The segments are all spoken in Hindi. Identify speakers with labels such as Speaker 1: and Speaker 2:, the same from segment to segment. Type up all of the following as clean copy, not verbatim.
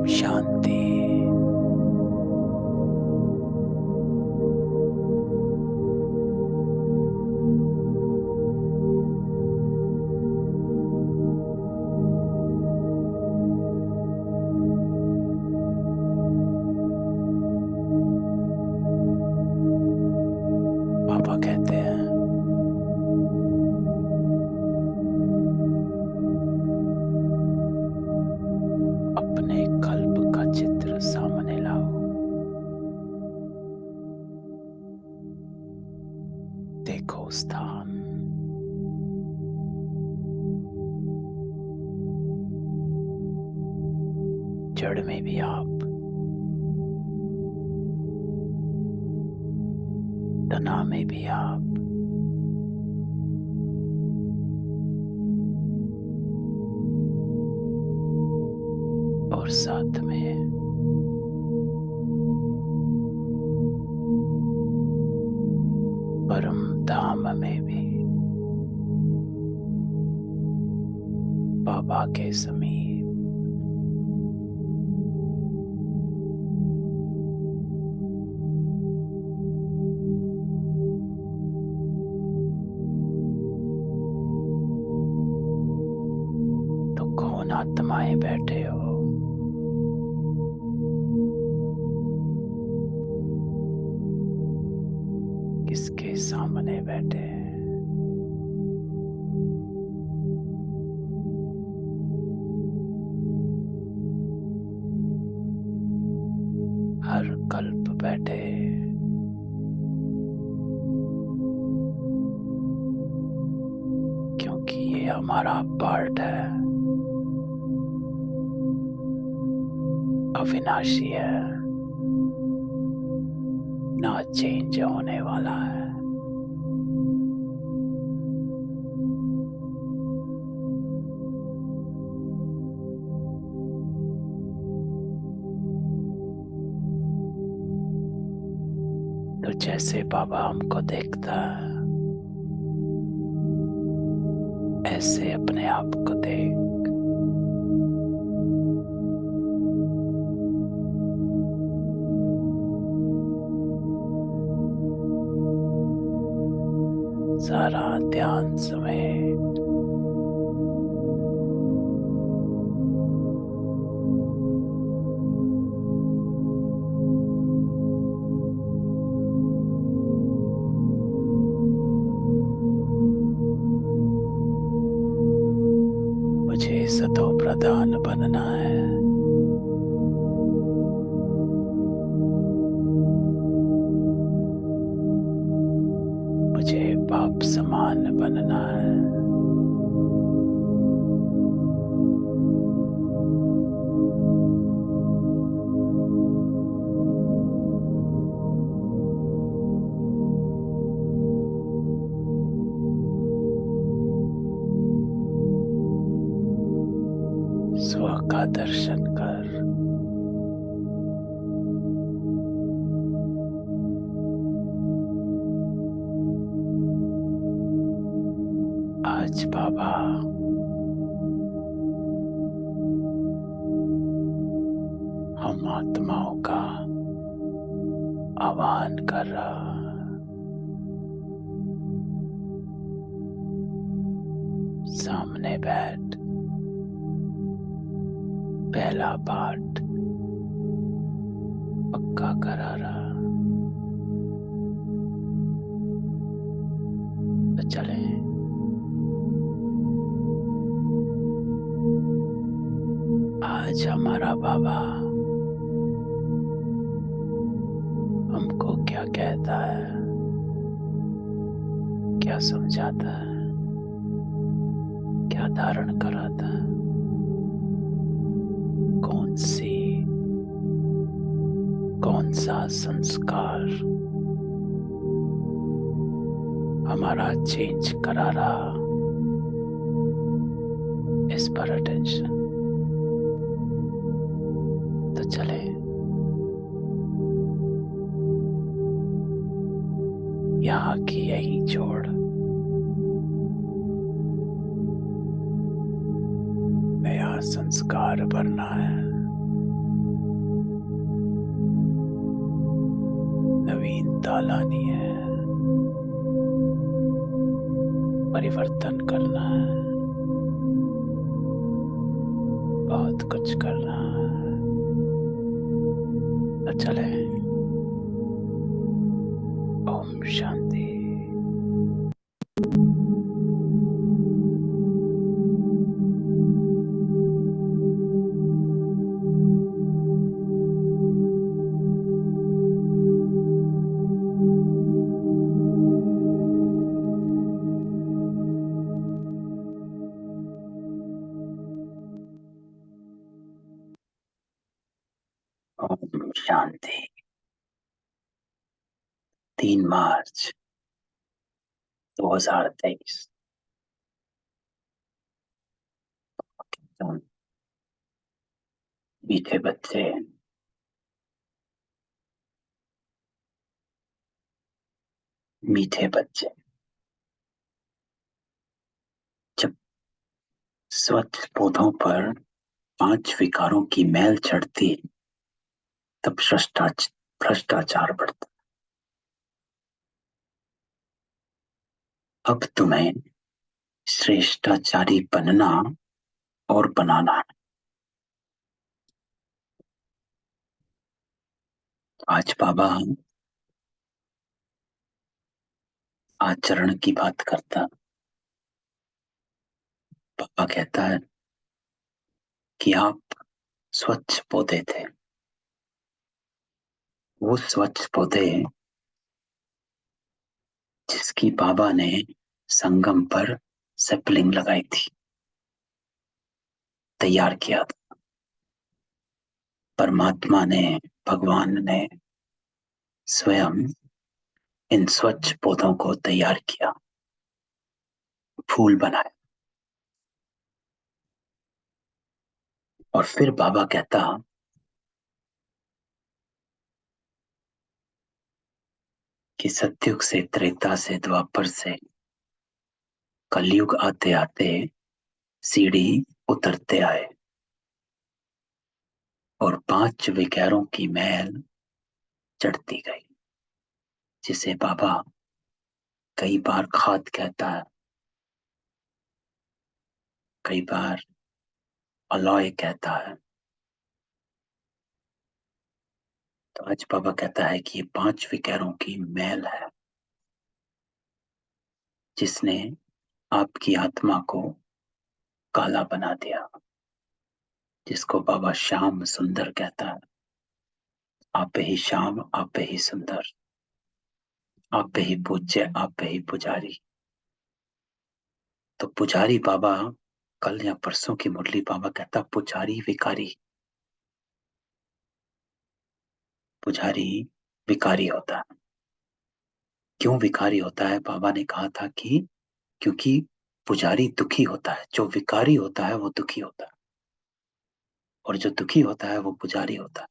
Speaker 1: शांति। पापा कहते हैं अपने कल्प का चित्र सामने लाओ, देखो स्थान, जड़ में भी आप, तना में भी आप, और साथ में परम धाम में भी बाबा के समीप। तो कौन आत्माएं बैठे हो? किसके सामने बैठे हैं? हर कल्प बैठे, क्योंकि ये हमारा पार्ट है, अविनाशी है, ना चेंज होने वाला है। तो जैसे बाबा हमको देखता है, ऐसे अपने आप को देख। सारा ध्यान समेत मुझे सतो प्रधान बनना है। मुझे बाप समान बनना है। स्व का दर्शन कर। आज बाबा हम आत्माओं का आह्वान कर रहा। सामने बैठ, पहला पाठ पक्का करा रहा। तो चले, आज हमारा बाबा हमको क्या कहता है, क्या समझाता है, क्या धारण कराता है, कौन सा संस्कार हमारा चेंज करा रहा, इस पर अटेंशन। तो चले, यहाँ की यही जोड़ नया संस्कार भरना है। शुद्धता लानी है, परिवर्तन करना है, बहुत कुछ करना है। तो चले। ओम शांति। ओम शांति। 3 मार्च 2023। मीठे बच्चे, मीठे बच्चे, जब स्वच्छ पौधों पर 5 विकारों की मैल चढ़ती तब भ्रष्टाचार बढ़ता। अब तुम्हें श्रेष्ठाचारी बनना और बनाना है। आज बाबा आचरण की बात करता। बाबा कहता है कि आप स्वच्छ पौधे थे। वो स्वच्छ पौधे जिसकी बाबा ने संगम पर सैपलिंग लगाई थी, तैयार किया था। परमात्मा ने, भगवान ने स्वयं इन स्वच्छ पौधों को तैयार किया, फूल बनाया। और फिर बाबा कहता कि सतयुग से, त्रेता से, द्वापर से कलयुग आते आते सीढ़ी उतरते आए और 5 विकारों की मैल चढ़ती गई, जिसे बाबा कई बार खाद कहता है, कई बार अलॉय कहता है। तो आज बाबा कहता है कि ये 5 विकारों की मैल है जिसने आपकी आत्मा को काला बना दिया, जिसको बाबा श्याम सुंदर कहता है। आप ही श्याम, आप ही सुंदर, आप ही पूज्य, आप ही पुजारी। तो पुजारी बाबा, कल या परसों की मुरली बाबा कहता पुजारी विकारी। पुजारी विकारी होता है। क्यों विकारी होता है? बाबा ने कहा था कि क्योंकि पुजारी दुखी होता है, जो विकारी होता है वो दुखी होता है, और जो दुखी होता है वो पुजारी होता है।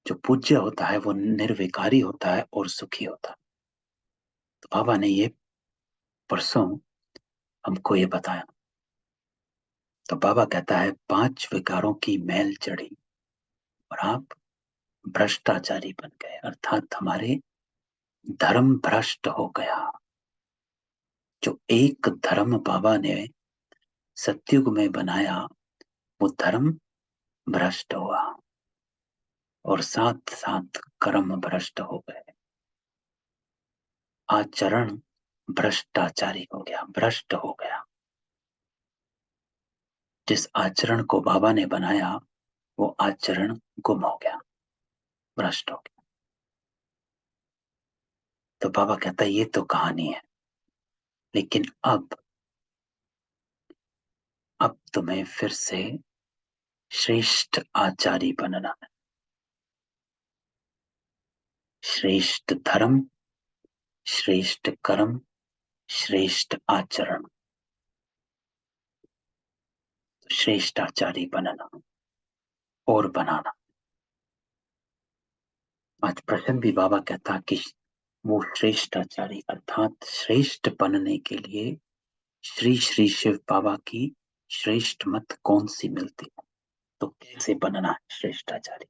Speaker 1: जो पूज्य होता है वो निर्विकारी होता है और सुखी होता है। तो बाबा ने ये परसों हमको ये बताया। तो बाबा कहता है 5 विकारों की मैल चढ़ी और आप भ्रष्टाचारी बन गए, अर्थात हमारे धर्म भ्रष्ट हो गया। जो एक धर्म बाबा ने सतयुग में बनाया वो धर्म भ्रष्ट हुआ और साथ साथ कर्म भ्रष्ट हो गए। आचरण भ्रष्टाचारी हो गया, भ्रष्ट हो गया। जिस आचरण को बाबा ने बनाया वो आचरण गुम हो गया, भ्रष्ट हो गया। तो बाबा कहता है ये तो कहानी है, लेकिन अब तुम्हें फिर से श्रेष्ठ आचारी बनना है। श्रेष्ठ धर्म, श्रेष्ठ कर्म, श्रेष्ठ आचरण, श्रेष्ठ आचारी बनना और बनाना। आज प्रसन्न भी बाबा कहता कि वो श्रेष्ठ आचारी अर्थात श्रेष्ठ बनने के लिए श्री श्री शिव बाबा की श्रेष्ठ मत कौन सी मिलती है, तो कैसे बनना है श्रेष्ठाचारी।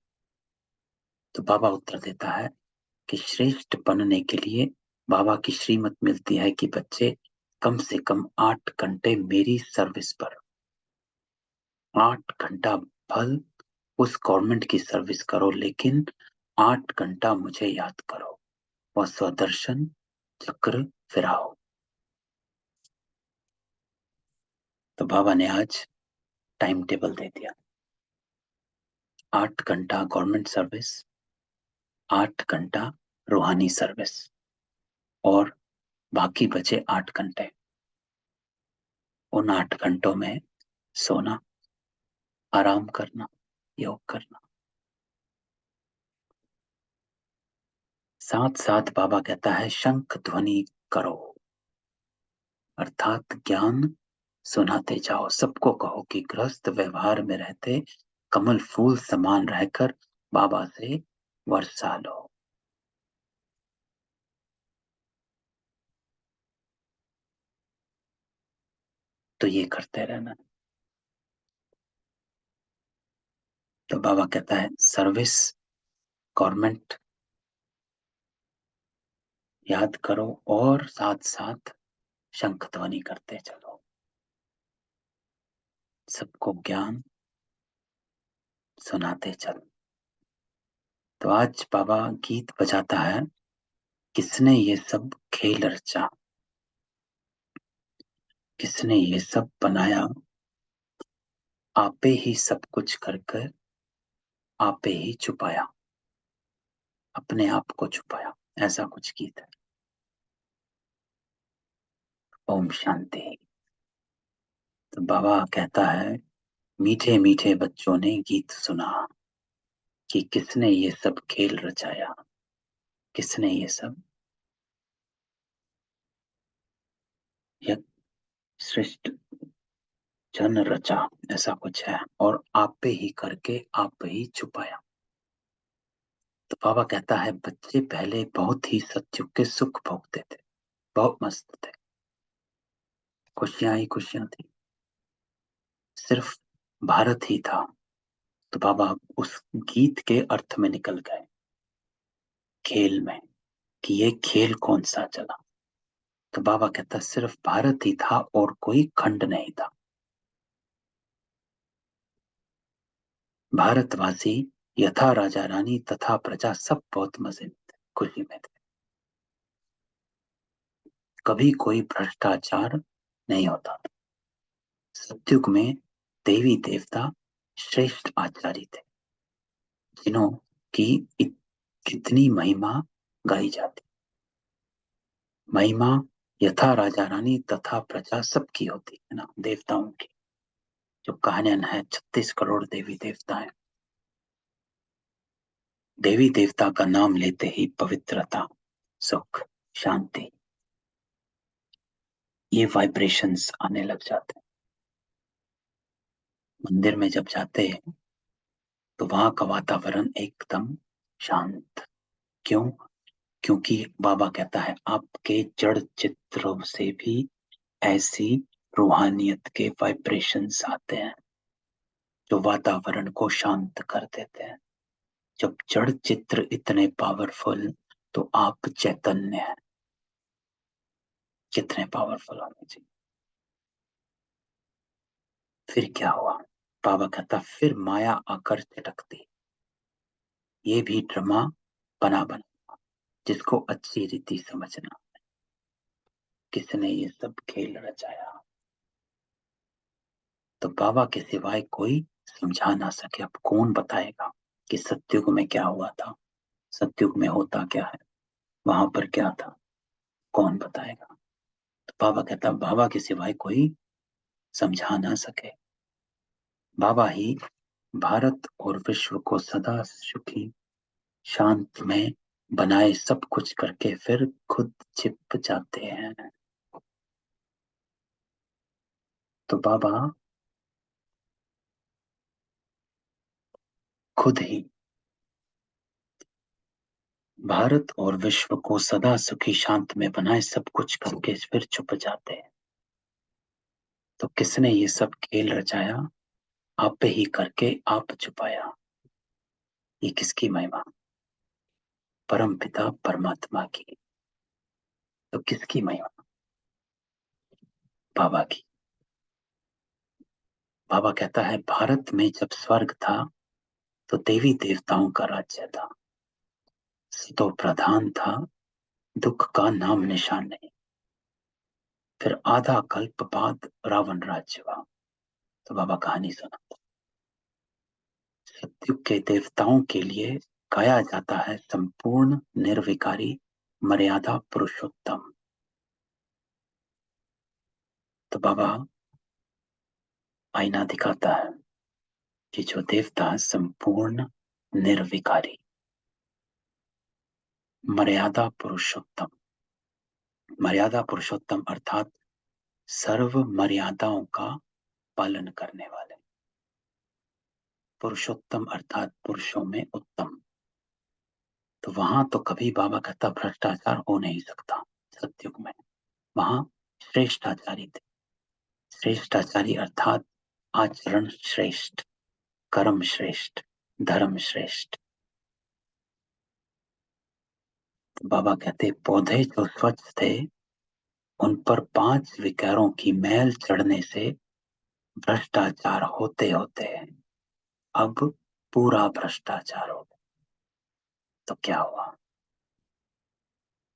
Speaker 1: तो बाबा उत्तर देता है कि श्रेष्ठ बनने के लिए बाबा की श्रीमत मिलती है कि बच्चे कम से कम 8 घंटे मेरी सर्विस पर, 8 घंटा फल उस गवर्नमेंट की सर्विस करो, लेकिन 8 घंटा मुझे याद करो, वह स्वदर्शन चक्र फिराओ। तो बाबा ने आज टाइम टेबल दे दिया, 8 घंटा गवर्नमेंट सर्विस, 8 घंटा रूहानी सर्विस, और बाकी बचे 8 घंटे। उन 8 घंटों में सोना, आराम करना, योग करना। साथ साथ बाबा कहता है शंख ध्वनि करो, अर्थात ज्ञान सुनाते जाओ। सबको कहो कि गृहस्थ व्यवहार में रहते कमल फूल समान रहकर बाबा से वर्षा लो। तो ये करते रहना। तो बाबा कहता है सर्विस, गवर्नमेंट याद करो और साथ साथ शंख ध्वनि करते चलो, सबको ज्ञान सुनाते चलो। तो आज बाबा गीत बजाता है, किसने ये सब खेल रचा, किसने ये सब बनाया, आपे ही सब कुछ कर कर आपे ही छुपाया, अपने आप को छुपाया, ऐसा कुछ गीत है। ओम शांति। तो बाबा कहता है मीठे मीठे बच्चों ने गीत सुना कि किसने ये सब खेल रचाया, किसने ये सब यह सृष्ट जन रचा, ऐसा कुछ है, और आप पे ही करके आप पे ही छुपाया। तो बाबा कहता है बच्चे पहले बहुत ही सत्युग के सुख भोगते थे, बहुत मस्त थे, खुशियां ही खुशियां थी, सिर्फ भारत ही था। तो बाबा उस गीत के अर्थ में निकल गए, खेल में, कि ये खेल कौन सा चला। तो बाबा कहता सिर्फ भारत ही था और कोई खंड नहीं था। भारतवासी यथा राजा रानी तथा प्रजा सब बहुत मजे में थे, खुशी में थे। कभी कोई भ्रष्टाचार नहीं होता था। सत्युग में देवी देवता श्रेष्ठ आचार्य थे, जिन्हों की कितनी महिमा गाई जाती। महिमा यथा राजा रानी तथा प्रजा सबकी होती है ना, देवताओं की जो कहानियां है, 36 करोड़ देवी देवता है। देवी देवता का नाम लेते ही पवित्रता, सुख, शांति, ये वाइब्रेशंस आने लग जाते हैं। मंदिर में जब जाते हैं तो वहां का वातावरण एकदम शांत। क्यों? क्योंकि बाबा कहता है आपके जड़ चित्रों से भी ऐसी रूहानियत के वाइब्रेशंस आते हैं जो वातावरण को शांत कर देते हैं। जब जड़ चित्र इतने पावरफुल, तो आप चैतन्य हैं, कितने पावरफुल होने चाहिए। फिर क्या हुआ? बाबा कहता फिर माया आकर चटकती, ये भी ड्रामा बना जिसको अच्छी रीति समझना, किसने ये सब खेल रचाया। तो बाबा के सिवाय कोई समझा ना सके। अब कौन बताएगा कि सत्युग में क्या हुआ था, सत्युग में होता क्या है, वहां पर क्या था, कौन बताएगा? तो बाबा कहता बाबा के सिवाय कोई समझा ना सके। बाबा ही भारत और विश्व को सदा सुखी शांत में बनाए, सब कुछ करके फिर खुद छिप जाते हैं। तो बाबा खुद ही भारत और विश्व को सदा सुखी शांत में बनाए, सब कुछ करके फिर छुप जाते हैं। तो किसने ये सब खेल रचाया, आप पे ही करके आप छुपाया, ये किसकी महिमा? परम पिता परमात्मा की। तो किसकी महिमा? बाबा की। बाबा कहता है भारत में जब स्वर्ग था तो देवी देवताओं का राज्य था, तो प्रधान था, दुख का नाम निशान नहीं। फिर आधा कल्प बाद रावण राज्य हुआ। तो बाबा कहानी सुना। सतयुग के देवताओं के लिए गाया जाता है संपूर्ण निर्विकारी मर्यादा पुरुषोत्तम। तो बाबा आईना दिखाता है कि जो देवता संपूर्ण निर्विकारी मर्यादा पुरुषोत्तम, मर्यादा पुरुषोत्तम अर्थात सर्व मर्यादाओं का पालन करने वाले, पुरुषोत्तम अर्थात पुरुषों में उत्तम। तो वहां तो कभी बाबा कहता भ्रष्टाचार हो नहीं सकता सतयुग में। वहां श्रेष्ठाचारी थे। श्रेष्ठाचारी अर्थात आचरण श्रेष्ठ, कर्म श्रेष्ठ, धर्म श्रेष्ठ। तो बाबा कहते पौधे जो स्वच्छ थे उन पर 5 विकारों की मैल चढ़ने से भ्रष्टाचार होते होते अब पूरा भ्रष्टाचार हो गया। तो क्या हुआ?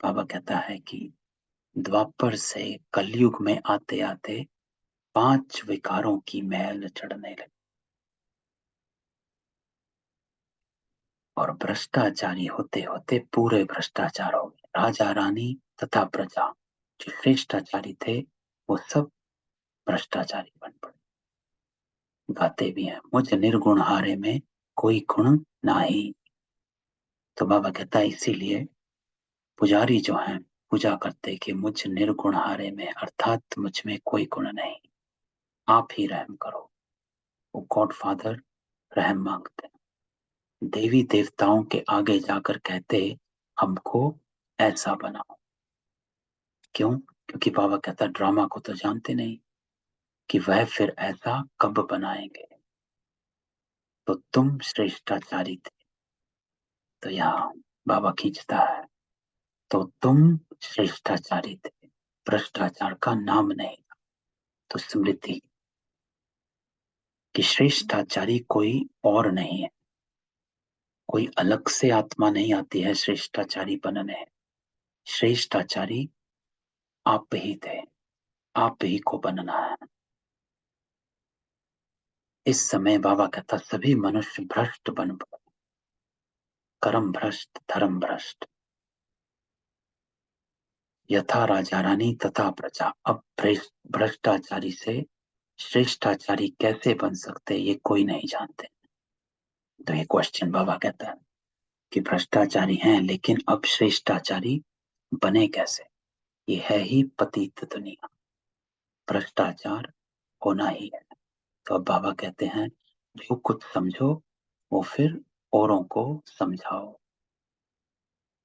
Speaker 1: बाबा कहता है कि द्वापर से कलयुग में आते आते 5 विकारों की मैल चढ़ने लगी और भ्रष्टाचारी होते होते पूरे भ्रष्टाचार हो गए। राजा रानी तथा प्रजा जो श्रेष्ठाचारी थे वो सब भ्रष्टाचारी बन पड़े। गाते भी हैं मुझ निर्गुण हारे में कोई गुण नाही। तो बाबा कहता है इसीलिए पुजारी जो हैं पूजा करते कि मुझ निर्गुण हारे में अर्थात मुझ में कोई गुण नहीं, आप ही रहम करो। वो गॉड फादर रहम मांगते हैं। देवी देवताओं के आगे जाकर कहते हमको ऐसा बनाओ। क्यों? क्योंकि बाबा कहता ड्रामा को तो जानते नहीं कि वह फिर ऐसा कब बनाएंगे। तो तुम श्रेष्ठाचारी थे। तो यहाँ बाबा खींचता है तो तुम श्रेष्ठाचारी थे, भ्रष्टाचार का नाम नहीं। तो स्मृति कि श्रेष्ठाचारी कोई और नहीं है, कोई अलग से आत्मा नहीं आती है श्रेष्ठाचारी बनने। श्रेष्ठाचारी आप ही थे, आप ही को बनना है। इस समय बाबा कहता सभी मनुष्य भ्रष्ट बन पड़े, कर्म भ्रष्ट, धर्म भ्रष्ट। यथा राजा रानी तथा प्रजा। अब भ्रष्टाचारी से श्रेष्ठाचारी कैसे बन सकते ये कोई नहीं जानते। तो ये क्वेश्चन बाबा कहता है कि भ्रष्टाचारी हैं लेकिन अब श्रेष्ठाचारी बने कैसे? ये है ही पतित दुनिया, भ्रष्टाचार होना ही है। तो अब बाबा कहते हैं जो कुछ समझो वो फिर औरों को समझाओ।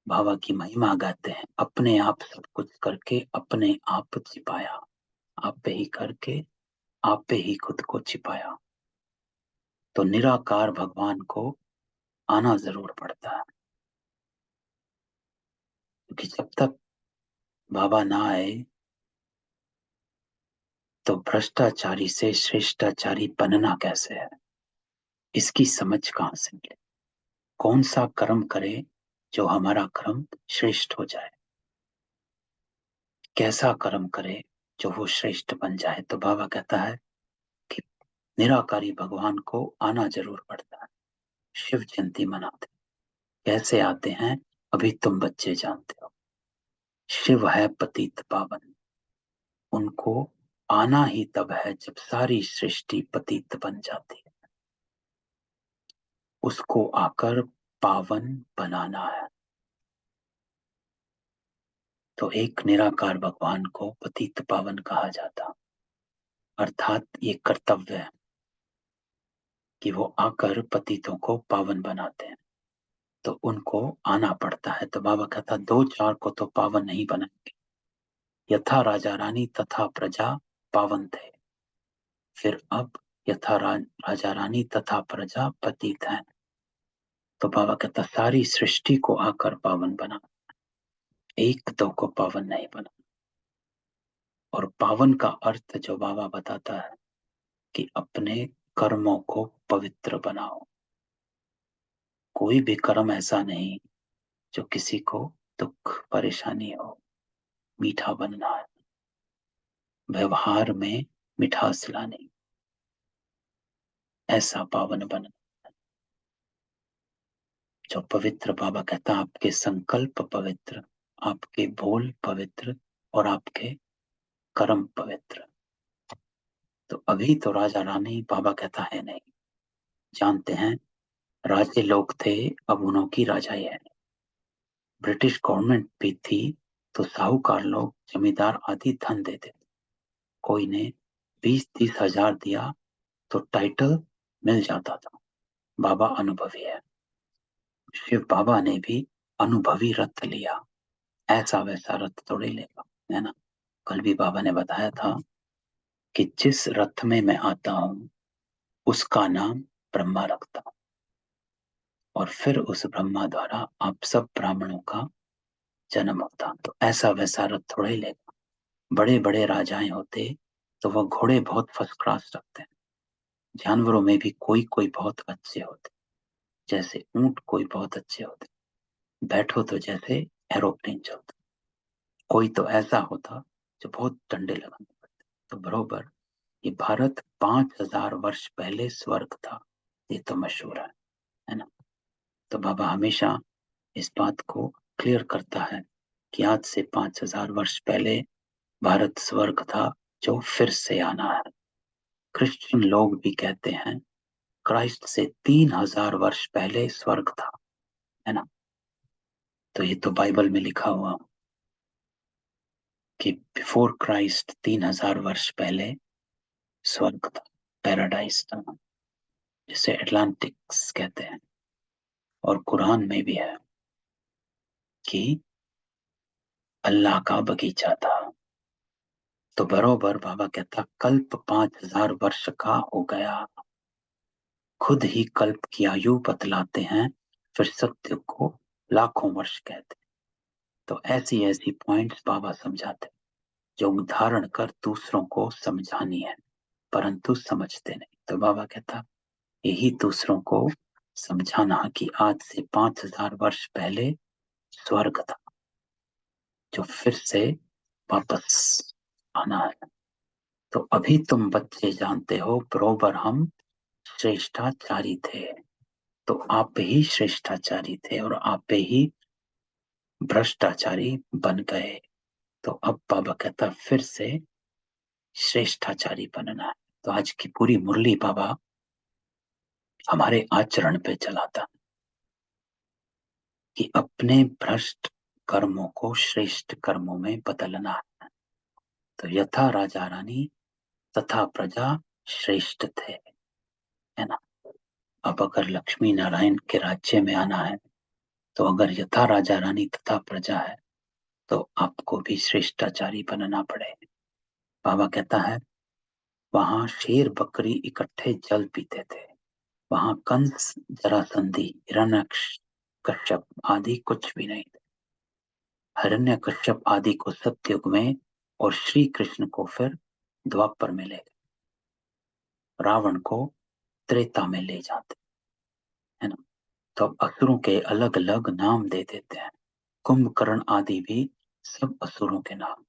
Speaker 1: बाबा की महिमा गाते हैं अपने आप सब कुछ करके अपने आप छिपाया, आप पे ही करके आप पे ही खुद को छिपाया। तो निराकार भगवान को आना जरूर पड़ता है क्योंकि जब तक बाबा ना आए तो भ्रष्टाचारी से श्रेष्ठाचारी बनना कैसे है, इसकी समझ कहां से मिले? कौन सा कर्म करे जो हमारा कर्म श्रेष्ठ हो जाए, कैसा कर्म करे जो वो श्रेष्ठ बन जाए? तो बाबा कहता है कि निराकारी भगवान को आना जरूर पड़ता है। शिव जयंती मनाते कैसे आते हैं अभी तुम बच्चे जानते हो। शिव है पतित पावन, उनको आना ही तब है जब सारी सृष्टि पतित बन जाती है। उसको आकर पावन बनाना है। तो एक निराकार भगवान को पतित पावन कहा जाता, अर्थात ये कर्तव्य है कि वो आकर पतितों को पावन बनाते हैं। तो उनको आना पड़ता है। तो बाबा कहता 2-4 को तो पावन नहीं बनाएंगे। यथा राजा रानी तथा प्रजा पावन थे, फिर अब यथा राजा रानी तथा प्रजा पतित हैं। तो बाबा कहता सारी सृष्टि को आकर पावन बना, एक दो को पावन नहीं बना। और पावन का अर्थ जो बाबा बताता है कि अपने कर्मों को पवित्र बनाओ। कोई भी कर्म ऐसा नहीं जो किसी को दुख परेशानी हो। मीठा बनना है, व्यवहार में मिठास लानी, ऐसा पावन बनना जो पवित्र। बाबा कहता आपके संकल्प पवित्र, आपके बोल पवित्र और आपके कर्म पवित्र। तो अभी तो राजा रानी बाबा कहता है नहीं, जानते हैं राजे लोग थे, अब उन्हों की राजाई है। ब्रिटिश गवर्नमेंट भी थी तो साहूकार लोग जमींदार आदि धन देते थे। कोई ने 20-30 हजार दिया तो टाइटल मिल जाता था। बाबा अनुभवी है, शिव बाबा ने भी अनुभवी रथ लिया, ऐसा वैसा रथ थोड़े लेगा, है ना। कल भी बाबा ने बताया था कि जिस रथ में मैं आता हूं उसका नाम ब्रह्मा रखता हूं, और फिर उस ब्रह्मा द्वारा आप सब ब्राह्मणों का जन्म होता। तो ऐसा वैसा रथ थोड़े ही लेगा। बड़े बड़े राजाएं होते तो वह घोड़े बहुत फर्स्ट क्लास रखते हैं। जानवरों में भी कोई कोई बहुत अच्छे होते, जैसे ऊंट कोई बहुत अच्छे होते, बैठो तो जैसे एरोप्लेन चलता। कोई तो ऐसा होता जो बहुत डंडे लगाने पड़ते। तो बरोबर ये भारत 5000 वर्ष पहले स्वर्ग था, ये तो मशहूर है ना। तो बाबा हमेशा इस बात को क्लियर करता है कि आज से 5000 वर्ष पहले भारत स्वर्ग था जो फिर से आना है। क्रिश्चियन लोग भी कहते हैं क्राइस्ट से 3000 वर्ष पहले स्वर्ग था, है ना। तो ये तो बाइबल में लिखा हुआ कि बिफोर क्राइस्ट 3000 वर्ष पहले स्वर्ग था, पैराडाइस था, जिसे एटलांटिक्स कहते हैं। और कुरान में भी है कि अल्लाह का बगीचा था। तो बरोबर बाबा कहता कल्प 5000 वर्ष का हो गया। खुद ही कल्प की आयु बतलाते हैं, फिर सत्य को लाखों वर्ष कहते। तो ऐसी ऐसी पॉइंट्स बाबा समझाते जो उदाहरण कर दूसरों को समझानी है, परंतु समझते नहीं। तो बाबा कहता यही दूसरों को समझाना कि आज से 5000 वर्ष पहले स्वर्ग था जो फिर से वापस आना है। तो अभी तुम बच्चे जानते हो बरोबर हम श्रेष्ठाचारी थे, तो आप ही श्रेष्ठाचारी थे और आप ही भ्रष्टाचारी बन गए। तो अब बाबा कहता फिर से श्रेष्ठाचारी बनना है। तो आज की पूरी मुरली बाबा हमारे आचरण पे चलाता कि अपने भ्रष्ट कर्मों को श्रेष्ठ कर्मों में बदलना है। तो यथा राजा रानी तथा प्रजा श्रेष्ठ थे, है ना। अब अगर लक्ष्मी नारायण के राज्य में आना है तो अगर यथा राजा रानी तथा प्रजा है तो आपको भी श्रेष्ठाचारी बनना पड़े। बाबा कहता है वहां शेर बकरी इकट्ठे जल पीते थे, वहां कंस जरासंधि हिरण्यक्ष कश्यप आदि कुछ भी नहीं थे। हिरण्यकश्यप आदि को सतयुग में और श्री कृष्ण को फिर द्वापर में ले गए, रावण को त्रेता में ले जाते, है ना। तो अब असुरों के अलग अलग नाम दे देते हैं, कुंभकर्ण आदि भी सब असुरों के नाम।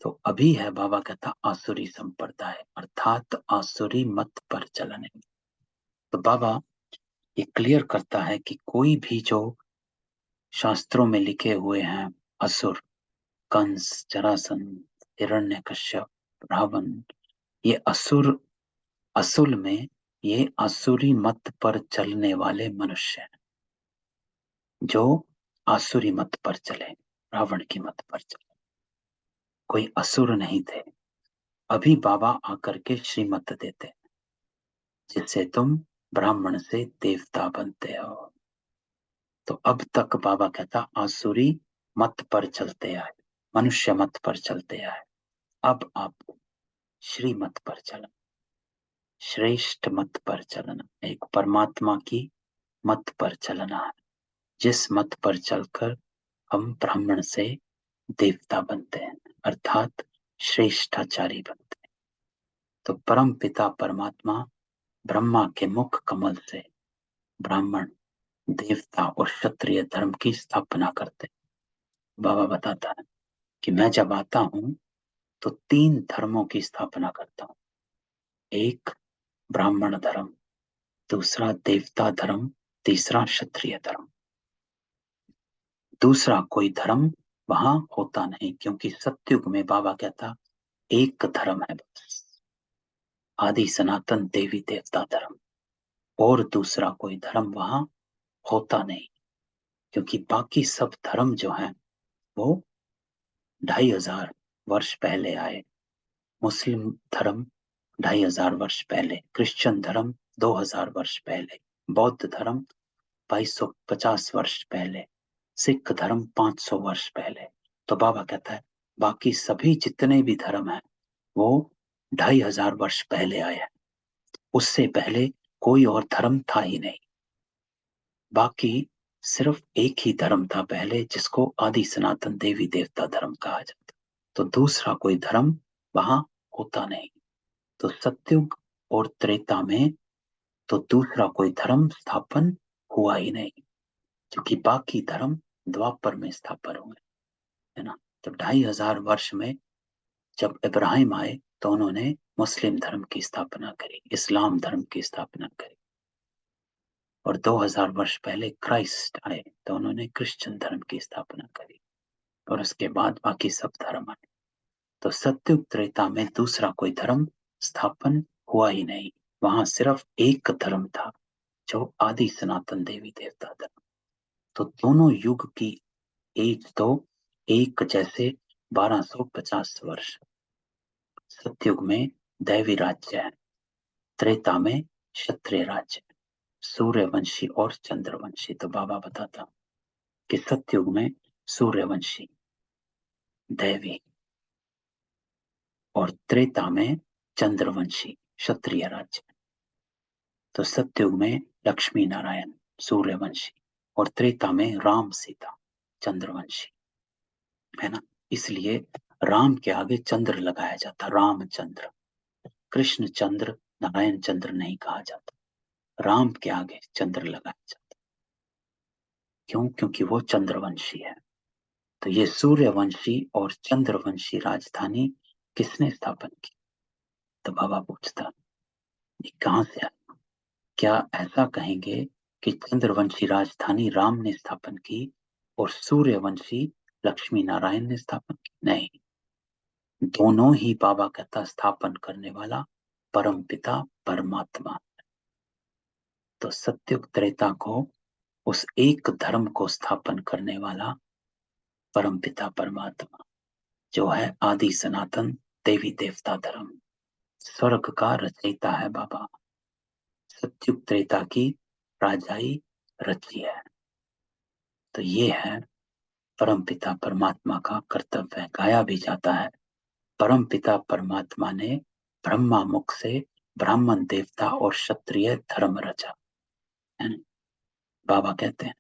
Speaker 1: तो अभी है बाबा कहता आसुरी संप्रदाय अर्थात आसुरी मत पर चलने। तो बाबा ये क्लियर करता है कि कोई भी जो शास्त्रों में लिखे हुए हैं असुर, कंस जरासंध हिरण्यकश्यप रावण, ये असुर असल में ये आसुरी मत पर चलने वाले मनुष्य हैं जो आसुरी मत पर चले, रावण की मत पर चले, कोई असुर नहीं थे। अभी बाबा आकर के श्रीमत देते जिससे तुम ब्राह्मण से देवता बनते हो। तो अब तक बाबा कहता आसुरी मत पर चलते आए, मनुष्य मत पर चलते आए, अब आप श्री मत पर चलना, श्रेष्ठ मत पर चलना, एक परमात्मा की मत पर चलना है, जिस मत पर चलकर हम ब्राह्मण से देवता बनते हैं, अर्थात श्रेष्ठाचारी बनते हैं। तो परम पिता परमात्मा ब्रह्मा के मुख कमल से ब्राह्मण, देवता और क्षत्रिय धर्म की स्थापना करते हैं। बाबा बताता है कि मैं जब आता हूं तो 3 धर्मों की स्थापना करता हूं। एक ब्राह्मण धर्म, दूसरा देवता धर्म, तीसरा क्षत्रिय धर्म। दूसरा कोई धर्म वहां होता नहीं, क्योंकि सतयुग में बाबा कहता एक धर्म है बस, आदि सनातन देवी देवता धर्म, और दूसरा कोई धर्म वहां होता नहीं। क्योंकि बाकी सब धर्म जो हैं वो 2500 वर्ष पहले आए। मुस्लिम धर्म 2500 वर्ष पहले, क्रिश्चियन धर्म 2000 वर्ष पहले, बौद्ध धर्म 2250 वर्ष पहले, सिख धर्म 500 वर्ष पहले। तो बाबा कहता है बाकी सभी जितने भी धर्म हैं वो 2500 वर्ष पहले आए हैं, उससे पहले कोई और धर्म था ही नहीं। बाकी सिर्फ एक ही धर्म था पहले, जिसको आदि सनातन देवी देवता धर्म कहा जाता। तो दूसरा कोई धर्म वहां होता नहीं। तो सतयुग और त्रेता में तो दूसरा कोई धर्म स्थापन हुआ ही नहीं, क्योंकि बाकी धर्म द्वापर में स्थापन हुए, है ना। तो 2500 वर्ष में जब इब्राहिम आए तो उन्होंने मुस्लिम धर्म की स्थापना करी, इस्लाम धर्म की स्थापना करी। और 2000 वर्ष पहले क्राइस्ट आए तो उन्होंने क्रिश्चियन धर्म की स्थापना करी, और उसके बाद बाकी सब धर्म आए। तो सतयुग त्रेता में दूसरा कोई धर्म स्थापन हुआ ही नहीं, वहां सिर्फ एक धर्म था, जो आदि सनातन देवी देवता धर्म। तो दोनों युग की एज तो एक जैसे 1250 वर्ष। सतयुग में दैवी राज्य है, त्रेता में क्षत्रिय राज्य, सूर्यवंशी और चंद्रवंशी। तो बाबा बताता कि सतयुग में सूर्यवंशी दैवी, और त्रेता में चंद्रवंशी क्षत्रिय राज्य। तो सतयुग में लक्ष्मी नारायण सूर्यवंशी, और त्रेता में राम सीता चंद्रवंशी, है ना। इसलिए राम के आगे चंद्र लगाया जाता, रामचंद्र। कृष्ण चंद्र, नारायण चंद्र नहीं कहा जाता, राम के आगे चंद्र लगाया जाता। क्यों? क्योंकि वो चंद्रवंशी है। तो ये सूर्यवंशी और चंद्रवंशी राजधानी किसने स्थापन की? तो बाबा पूछता ये कहां से आया? क्या ऐसा कहेंगे कि चंद्रवंशी राजधानी राम ने स्थापन की और सूर्यवंशी लक्ष्मी नारायण ने स्थापन की? नहीं, दोनों ही बाबा कहता स्थापन करने वाला परम पिता परमात्मा। तो सत्युग त्रेता को उस एक धर्म को स्थापन करने वाला परम पिता परमात्मा, जो है आदि सनातन देवी देवता धर्म, स्वर्ग का रचयिता है बाबा। सत्युग त्रेता की राजाई रची है। तो ये है परम पिता परमात्मा का कर्तव्य। गाया भी जाता है, परम पिता परमात्मा ने ब्रह्मा मुख से ब्राह्मण देवता और क्षत्रिय धर्म रचा, है ना? बाबा कहते हैं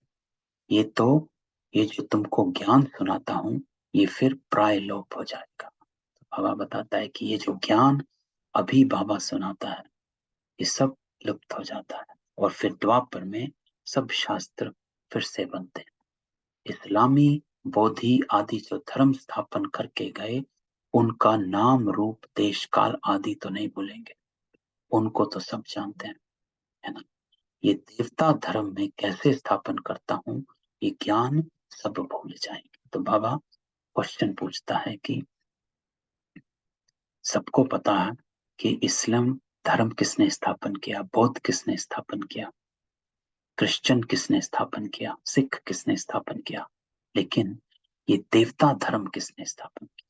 Speaker 1: ये तो, ये जो तुमको ज्ञान सुनाता हूं ये फिर प्राय लोप हो जाएगा। तो बाबा बताता है कि ये जो ज्ञान अभी बाबा सुनाता है ये सब लुप्त हो जाता है, और फिर द्वापर में सब शास्त्र फिर से बनते हैं। इस्लामी बोधि आदि जो धर्म स्थापन करके गए, उनका नाम रूप देश काल आदि तो नहीं भूलेंगे, उनको तो सब जानते हैं, है ना। ये देवता धर्म में कैसे स्थापन करता हूं ये ज्ञान सब भूल जाएंगे। तो बाबा क्वेश्चन पूछता है कि सबको पता है कि इस्लाम धर्म किसने स्थापन किया, बौद्ध किसने स्थापन किया, क्रिश्चियन किसने स्थापन किया, सिख किसने स्थापन किया, लेकिन ये देवता धर्म किसने स्थापन किया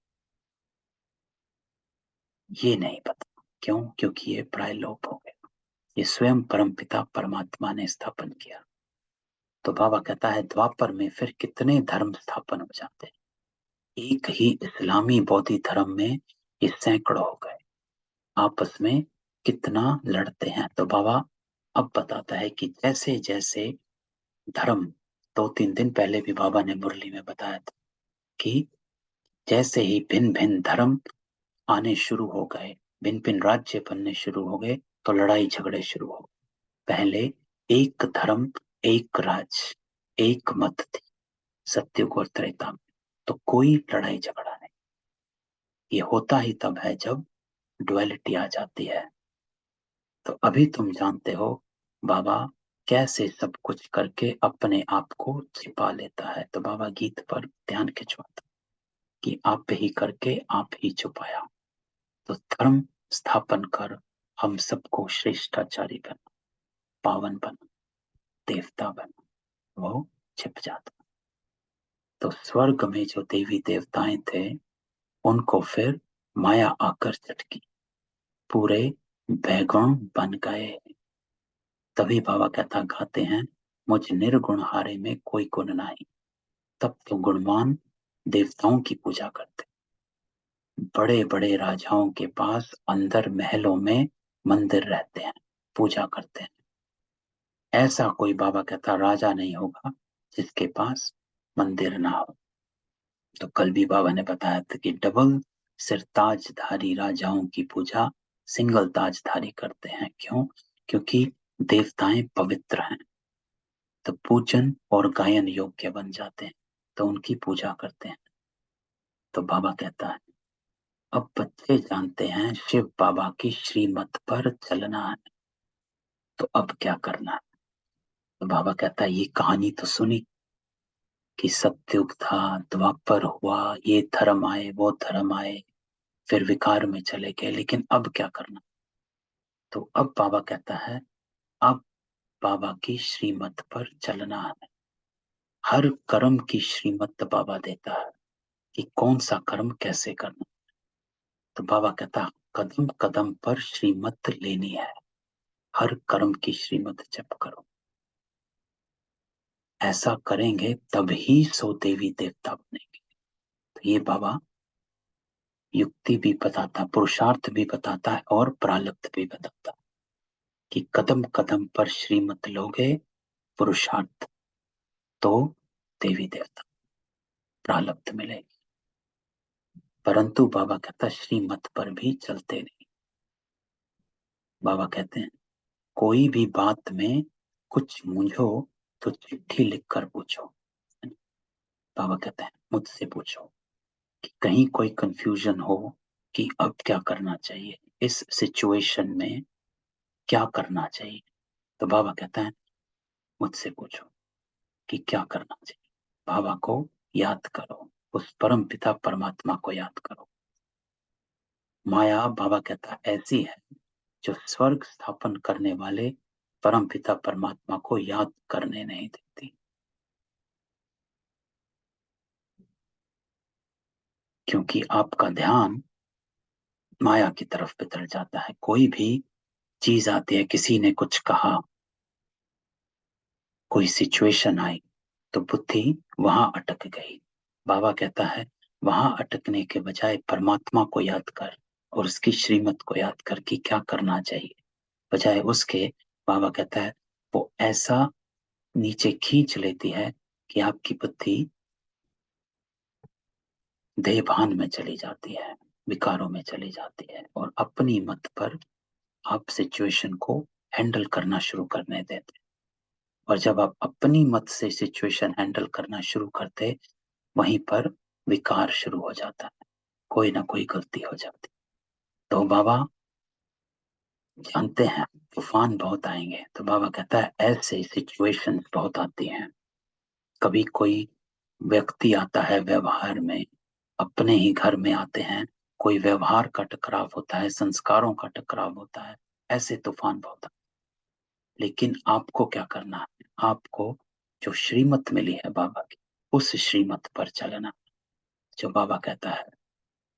Speaker 1: ये नहीं पता। क्यों? क्योंकि ये प्राय लोप हो गया। ये स्वयं परमपिता परमात्मा ने स्थापन किया। तो बाबा कहता है द्वापर में फिर कितने धर्म स्थापन हो जाते हैं, एक ही इस्लामी बौद्ध धर्म में ये सैकड़ों हो गए, आपस में कितना लड़ते हैं। तो बाबा अब बताता है कि जैसे जैसे धर्म, 2-3 दिन पहले भी बाबा ने मुरली में बताया था कि जैसे ही भिन्न भिन्न धर्म आने शुरू हो गए, भिन्न भिन्न राज्य बनने शुरू हो गए, तो लड़ाई झगड़े शुरू हो गए। पहले एक धर्म, एक राज, एक मत थी सत्युग और त्रेता में, तो कोई लड़ाई झगड़ा नहीं। ये होता ही तब है जब डुअलिटी आ जाती है। तो अभी तुम जानते हो बाबा कैसे सब कुछ करके अपने आप को छिपा लेता है। तो बाबा गीत पर ध्यान खिंचवाता कि आप ही करके आप ही छुपाया। तो धर्म स्थापन कर हम सबको श्रेष्ठाचारी बना, पावन बना, देवता बना, वो छिप जाता। तो स्वर्ग में जो देवी देवताएं थे उनको फिर माया आकर चटकी, पूरे बैगुण बन गए। तभी बाबा कहता गाते हैं, मुझ निर्गुण हारे में कोई गुण नहीं। तब तो गुणवान देवताओं की पूजा करते, बड़े बड़े राजाओं के पास अंदर महलों में मंदिर रहते हैं, पूजा करते हैं। ऐसा कोई बाबा कहता राजा नहीं होगा जिसके पास मंदिर ना हो। तो कल भी बाबा ने बताया था कि डबल सिर ताजधारी राजाओं की पूजा सिंगल ताजधारी करते हैं। क्यों? क्योंकि देवताएं पवित्र हैं, तो पूजन और गायन योग्य बन जाते हैं, तो उनकी पूजा करते हैं। तो बाबा कहता है अब बच्चे जानते हैं शिव बाबा की श्रीमत पर चलना है, तो अब क्या करना है। तो बाबा कहता है ये कहानी तो सुनी कि सतयुग था, द्वापर हुआ, ये धर्म आए, वो धर्म आए, फिर विकार में चले गए, लेकिन अब क्या करना। तो अब बाबा कहता है अब बाबा की श्रीमत पर चलना है। हर कर्म की श्रीमत बाबा देता है कि कौन सा कर्म कैसे करना। तो बाबा कहता कदम कदम पर श्रीमत लेनी है, हर कर्म की श्रीमत जप करो। ऐसा करेंगे तभी सो देवी देवता बनेंगे। तो ये बाबा युक्ति भी बताता, पुरुषार्थ भी बताता है और प्रारब्ध भी बताता कि कदम कदम पर श्रीमत लोगे पुरुषार्थ, तो देवी देवता प्रारब्ध मिलेगी। परंतु बाबा कहता श्रीमत पर भी चलते नहीं। बाबा कहते हैं कोई भी बात में कुछ मूंझो तो चिट्ठी लिखकर पूछो। बाबा कहते हैं मुझसे पूछो कि कहीं कोई कंफ्यूजन हो कि अब क्या करना चाहिए, इस सिचुएशन में क्या करना चाहिए। तो बाबा कहता है मुझसे पूछो कि क्या करना चाहिए। बाबा को याद करो, उस परम पिता परमात्मा को याद करो। माया बाबा कहता ऐसी है जो स्वर्ग स्थापन करने वाले परम पिता परमात्मा को याद करने नहीं देती, क्योंकि आपका ध्यान माया की तरफ बितर जाता है। कोई भी चीज आती है, किसी ने कुछ कहा, कोई सिचुएशन आई, तो बुद्धि वहां अटक गई। बाबा कहता है वहां अटकने के बजाय परमात्मा को याद कर और उसकी श्रीमत को याद कर कि क्या करना चाहिए। बजाय उसके बाबा कहता है वो ऐसा नीचे खींच लेती है कि आपकी बुद्धि देहभान में चली जाती है, विकारों में चली जाती है और अपनी मत पर आप सिचुएशन को हैंडल करना शुरू करने देते। और जब आप अपनी मत से सिचुएशन हैंडल करना शुरू करते, वहीं पर विकार शुरू हो जाता है, कोई ना कोई गलती हो जाती। तो बाबा जानते हैं तूफान बहुत आएंगे। तो बाबा कहता है ऐसे सिचुएशन बहुत आती हैं। कभी कोई व्यक्ति आता है व्यवहार में, अपने ही घर में आते हैं, कोई व्यवहार का टकराव होता है, संस्कारों का टकराव होता है, ऐसे तूफान बहुत आते हैं। लेकिन आपको क्या करना है, आपको जो श्रीमत मिली है बाबा की, उस श्रीमत पर चलना। जो बाबा कहता है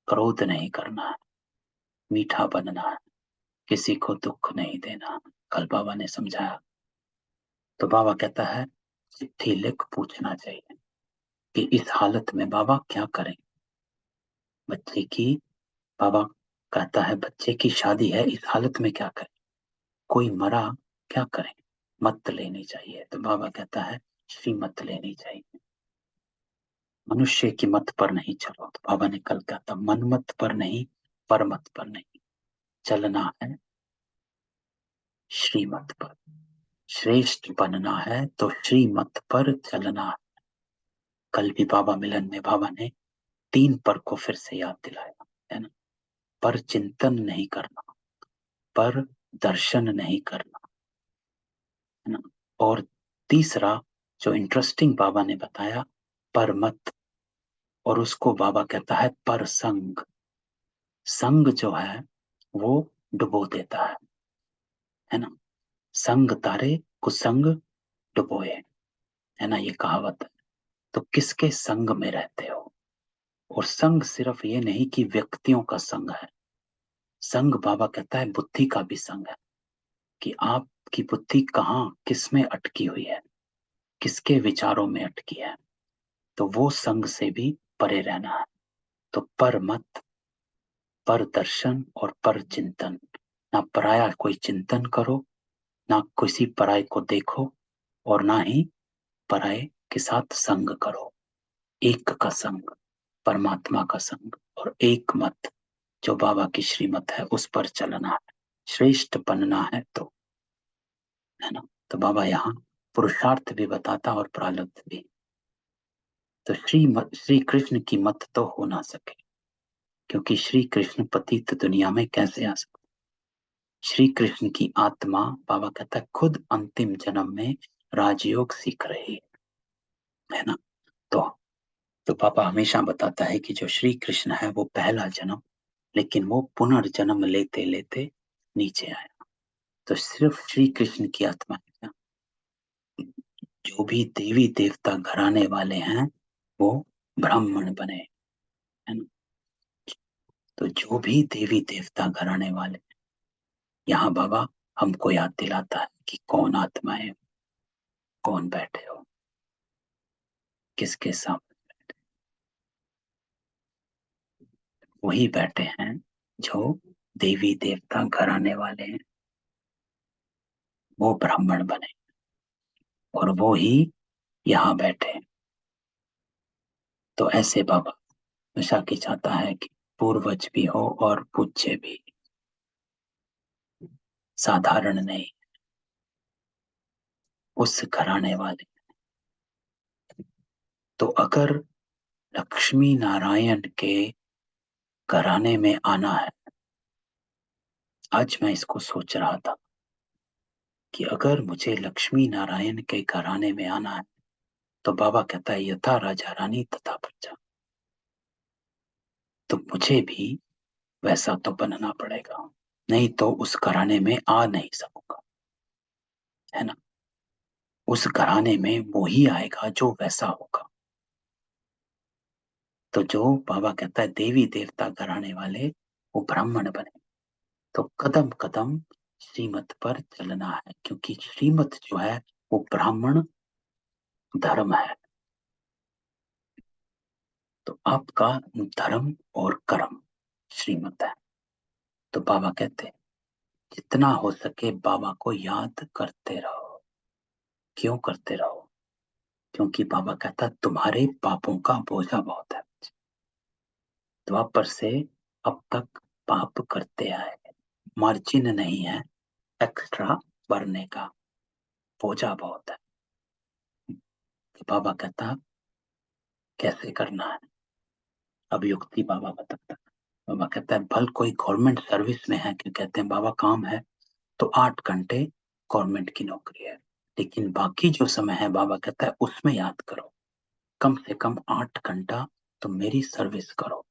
Speaker 1: क्रोध नहीं करना है, मीठा बनना है, किसी को दुख नहीं देना। कल बाबा ने समझाया। तो बाबा कहता है चिट्ठी लिख पूछना चाहिए कि इस हालत में बाबा क्या करें। बच्चे की, बाबा कहता है बच्चे की शादी है, इस हालत में क्या करें। कोई मरा क्या करें, मत लेनी चाहिए। तो बाबा कहता है श्रीमत लेनी चाहिए, मनुष्य की मत पर नहीं चलो। तो बाबा ने कल कहा था मन मत पर नहीं, पर मत पर नहीं चलना है, श्रीमत पर। श्रेष्ठ बनना है तो श्रीमत पर चलना है। कल भी बाबा मिलन में बाबा ने 3 पर को फिर से याद दिलाया, है ना। पर चिंतन नहीं करना, पर दर्शन नहीं करना, है ना। और तीसरा जो इंटरेस्टिंग बाबा ने बताया, पर मत, और उसको बाबा कहता है पर संग। संग जो है वो डुबो देता है ना। संग तारे कुसंग डुबोए, है ना, ये कहावत है। तो किसके संग में रहते हो? और संग सिर्फ ये नहीं कि व्यक्तियों का संग है, संग बाबा कहता है बुद्धि का भी संग है, कि आपकी बुद्धि कहाँ किस में अटकी हुई है, किसके विचारों में अटकी है। तो वो संग से भी परे रहना है। तो पर मत, पर दर्शन और पर चिंतन। ना पराया कोई चिंतन करो, ना किसी पराये को देखो, और ना ही पराये के साथ संग करो। एक का संग, परमात्मा का संग, और एक मत जो बाबा की श्रीमत है उस पर चलना है, श्रेष्ठ बनना है तो, है ना। तो बाबा यहाँ पुरुषार्थ भी बताता और प्रारब्ध भी। तो श्री कृष्ण की मत तो हो ना सके, क्योंकि श्री कृष्ण पतित दुनिया में कैसे आ सकते। श्री कृष्ण की आत्मा बाबा कहता है खुद अंतिम जन्म में राजयोग सीख रही है ना। तो पापा हमेशा बताता है कि जो श्री कृष्ण है वो पहला जन्म, लेकिन वो पुनर्जन्म लेते लेते नीचे आया। तो सिर्फ श्री कृष्ण की आत्मा है। जो भी देवी देवता घराने वाले हैं वो ब्राह्मण बने, है ना। तो जो भी देवी देवता घराने वाले, यहाँ बाबा हमको याद दिलाता है कि कौन आत्माएं, कौन बैठे हो, किसके सामने। वही बैठे हैं जो देवी देवता घराने वाले हैं, वो ब्राह्मण बने, और वो ही यहाँ बैठे हैं। तो ऐसे बाबा हमेशा की चाहता है कि पूर्वज भी हो और पूज्य भी, साधारण नहीं, उस घराने वाले। तो अगर लक्ष्मी नारायण के घराने में आना है, आज मैं इसको सोच रहा था कि अगर मुझे लक्ष्मी नारायण के घराने में आना है, तो बाबा कहता है यथा राजा रानी तथा प्रजा। तो मुझे भी वैसा तो बनना पड़ेगा, नहीं तो उस घराने में आ नहीं सकूंगा, है ना। उस घराने में वो ही आएगा जो वैसा होगा। तो जो बाबा कहता है देवी देवता घराने वाले वो ब्राह्मण बने। तो कदम कदम श्रीमत पर चलना है, क्योंकि श्रीमत जो है वो ब्राह्मण धर्म है। तो आपका धर्म और कर्म श्रीमत है। तो बाबा कहते हैं जितना हो सके बाबा को याद करते रहो। क्यों करते रहो? क्योंकि बाबा कहता है तुम्हारे पापों का बोझा बहुत है। द्वापर से अब तक पाप करते आए, मार्जिन नहीं है एक्स्ट्रा भरने का, बोझा बहुत है। तो बाबा कहता कैसे करना है, अब युक्ति बाबा बताता है। बाबा कहता है भल कोई गवर्नमेंट सर्विस में है, क्यों कहते हैं बाबा काम है तो 8 घंटे गवर्नमेंट की नौकरी है, लेकिन बाकी जो समय है बाबा कहता है उसमें याद करो, कम से कम 8 घंटा तुम मेरी सर्विस करो।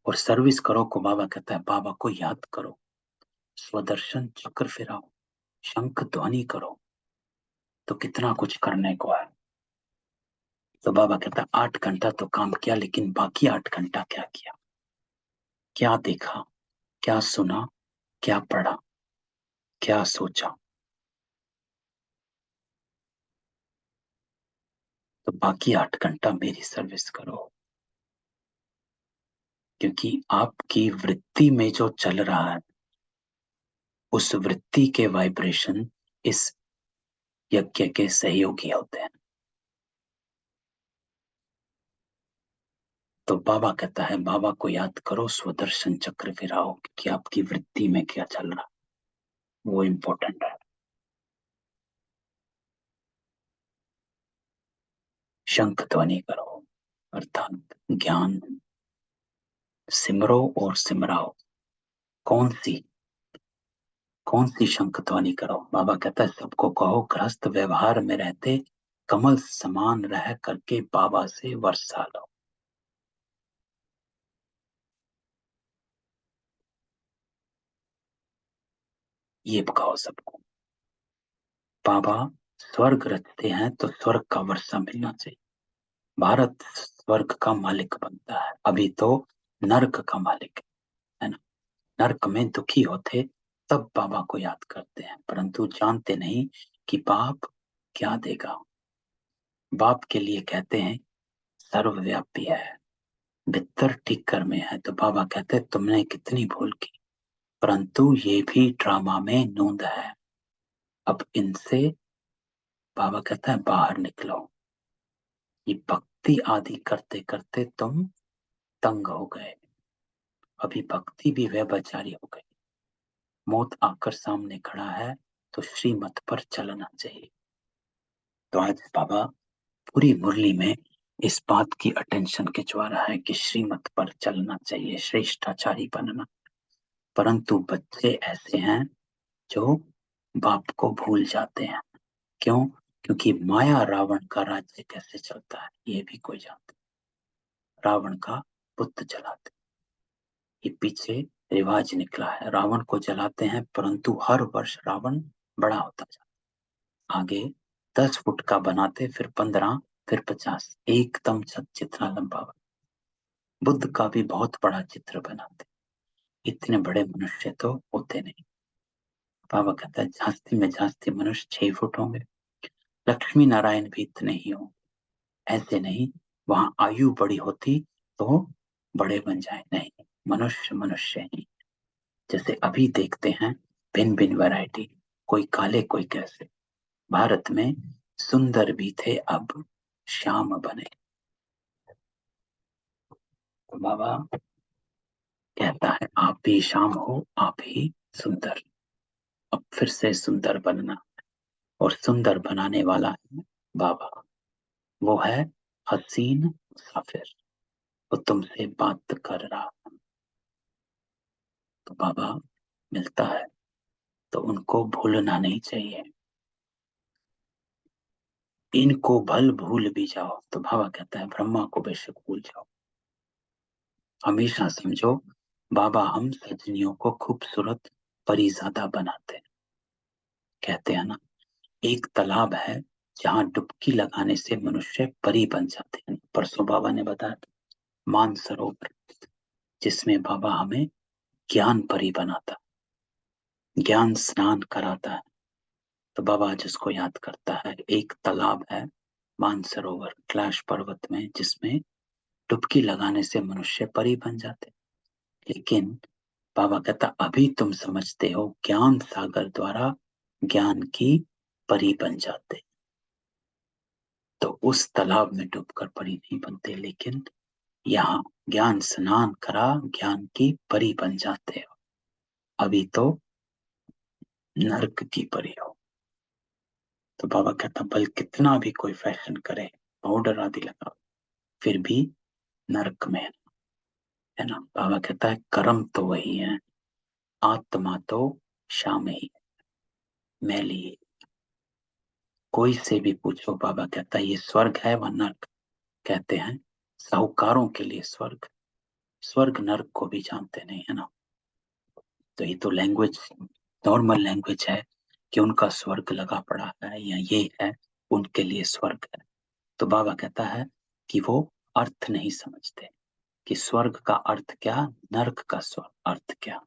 Speaker 1: और सर्विस करो को बाबा कहता है बाबा को याद करो, स्वदर्शन चक्र फिराओ, शंख ध्वनि करो। तो कितना कुछ करने को है। तो बाबा कहता है 8 घंटा तो काम किया, लेकिन बाकी 8 घंटा क्या किया, क्या देखा, क्या सुना, क्या पढ़ा, क्या सोचा। तो बाकी 8 घंटा मेरी सर्विस करो, क्योंकि आपकी वृत्ति में जो चल रहा है उस वृत्ति के वाइब्रेशन इस यज्ञ के सहयोगी होते हैं। तो बाबा कहता है, बाबा को याद करो, स्वदर्शन चक्र फिराओ कि आपकी वृत्ति में क्या चल रहा, वो इंपॉर्टेंट है। शंख ध्वनि करो अर्थात ज्ञान सिमरो और सिमराओ। कौन सी शंख ध्वनि करो? बाबा कहता है, सबको कहो गृहस्थ व्यवहार में रहते कमल समान रह करके बाबा से वर्षा लो। ये कहो सबको। बाबा स्वर्ग रचते हैं तो स्वर्ग का वर्षा मिलना चाहिए। भारत स्वर्ग का मालिक बनता है, अभी तो नर्क का मालिक है ना। नर्क में दुखी होते तब बाबा को याद करते हैं, परंतु जानते नहीं कि बाप क्या देगा। बाप के लिए कहते हैं सर्वव्यापी है, भीतर टिक्कर में है। तो बाबा कहते हैं, तुमने कितनी भूल की, परंतु ये भी ड्रामा में नूंद है। अब इनसे बाबा कहता है बाहर निकलो। ये भक्ति आदि करते करते तुम तंग हो गए, अभी भक्ति भी व्यभिचारी हो गई। मौत आकर सामने खड़ा है तो श्रीमत पर चलना चाहिए। तो आज बाबा पूरी मुरली में इस बात की अटेंशन खिंचवा रहा है कि श्रीमत पर चलना चाहिए, श्रेष्ठाचारी बनना। परंतु बच्चे ऐसे हैं जो बाप को भूल जाते हैं। क्यों? क्योंकि माया रावण का राज्य कैसे चलता है ये भी कोई जानता। रावण का पुत्र जलाते, ये पीछे रिवाज निकला है। रावण को जलाते हैं, परंतु हर वर्ष रावण बड़ा होता जाता। आगे 10 फुट का बनाते, फिर 15, फिर 50, एकदम जितना लंबा बना। बुद्ध का भी बहुत बड़ा चित्र बनाते, इतने बड़े मनुष्य तो होते नहीं। बाबा कहता है झांसी में झांसी मनुष्य 6 फुट होंगे, लक्ष्मी नारायण भी इतने ही होंगे। ऐसे नहीं, वहां आयु बड़ी होती तो बड़े बन जाए, नहीं, मनुष्य मनुष्य ही। जैसे अभी देखते हैं भिन्न भिन्न वैरायटी, कोई काले कोई कैसे। भारत में सुंदर भी थे, अब श्याम बने। तो बाबा कहता है आप भी श्याम हो, आप ही सुंदर। अब फिर से सुंदर बनना, और सुंदर बनाने वाला है बाबा। वो है हसीन मुसाफिर, वो तुमसे बात कर रहा। तो बाबा मिलता है तो उनको भूलना नहीं चाहिए। इनको भल भूल भी जाओ, तो बाबा कहता है ब्रह्मा को बेशक भूल जाओ, हमेशा समझो बाबा हम सजनियों को खूबसूरत परीज़ादा बनाते हैं। कहते हैं ना, एक तालाब है जहां डुबकी लगाने से मनुष्य परी बन जाते हैं। परसों बाबा ने बताया था मानसरोवर, जिसमें बाबा हमें ज्ञान परी बनाता, ज्ञान स्नान कराता है। तो बाबा जिसको याद करता है, एक तालाब है मानसरोवर कैलाश पर्वत में, जिसमें डुबकी लगाने से मनुष्य परी बन जाते। लेकिन बाबा कहता अभी तुम समझते हो ज्ञान सागर द्वारा ज्ञान की परी बन जाते। तो उस तालाब में डूबकर परी नहीं बनते, लेकिन यहाँ ज्ञान स्नान करा ज्ञान की परी बन जाते हो। अभी तो नर्क की परी हो। तो बाबा कहता बल कितना भी कोई फैशन करे, पाउडर आदि लगा, फिर भी नर्क में है ना। बाबा कहता है कर्म तो वही है, आत्मा तो शाम ही मैली है। कोई से भी पूछो, बाबा कहता है ये स्वर्ग है व नर्क। कहते हैं साहूकारों के लिए स्वर्ग, स्वर्ग नर्क को भी जानते नहीं है ना। तो ये तो लैंग्वेज, नॉर्मल लैंग्वेज है कि उनका स्वर्ग लगा पड़ा है या ये है उनके लिए स्वर्ग है। तो बाबा कहता है कि वो अर्थ नहीं समझते कि स्वर्ग का अर्थ क्या, नर्क का स्वर्ग अर्थ क्या।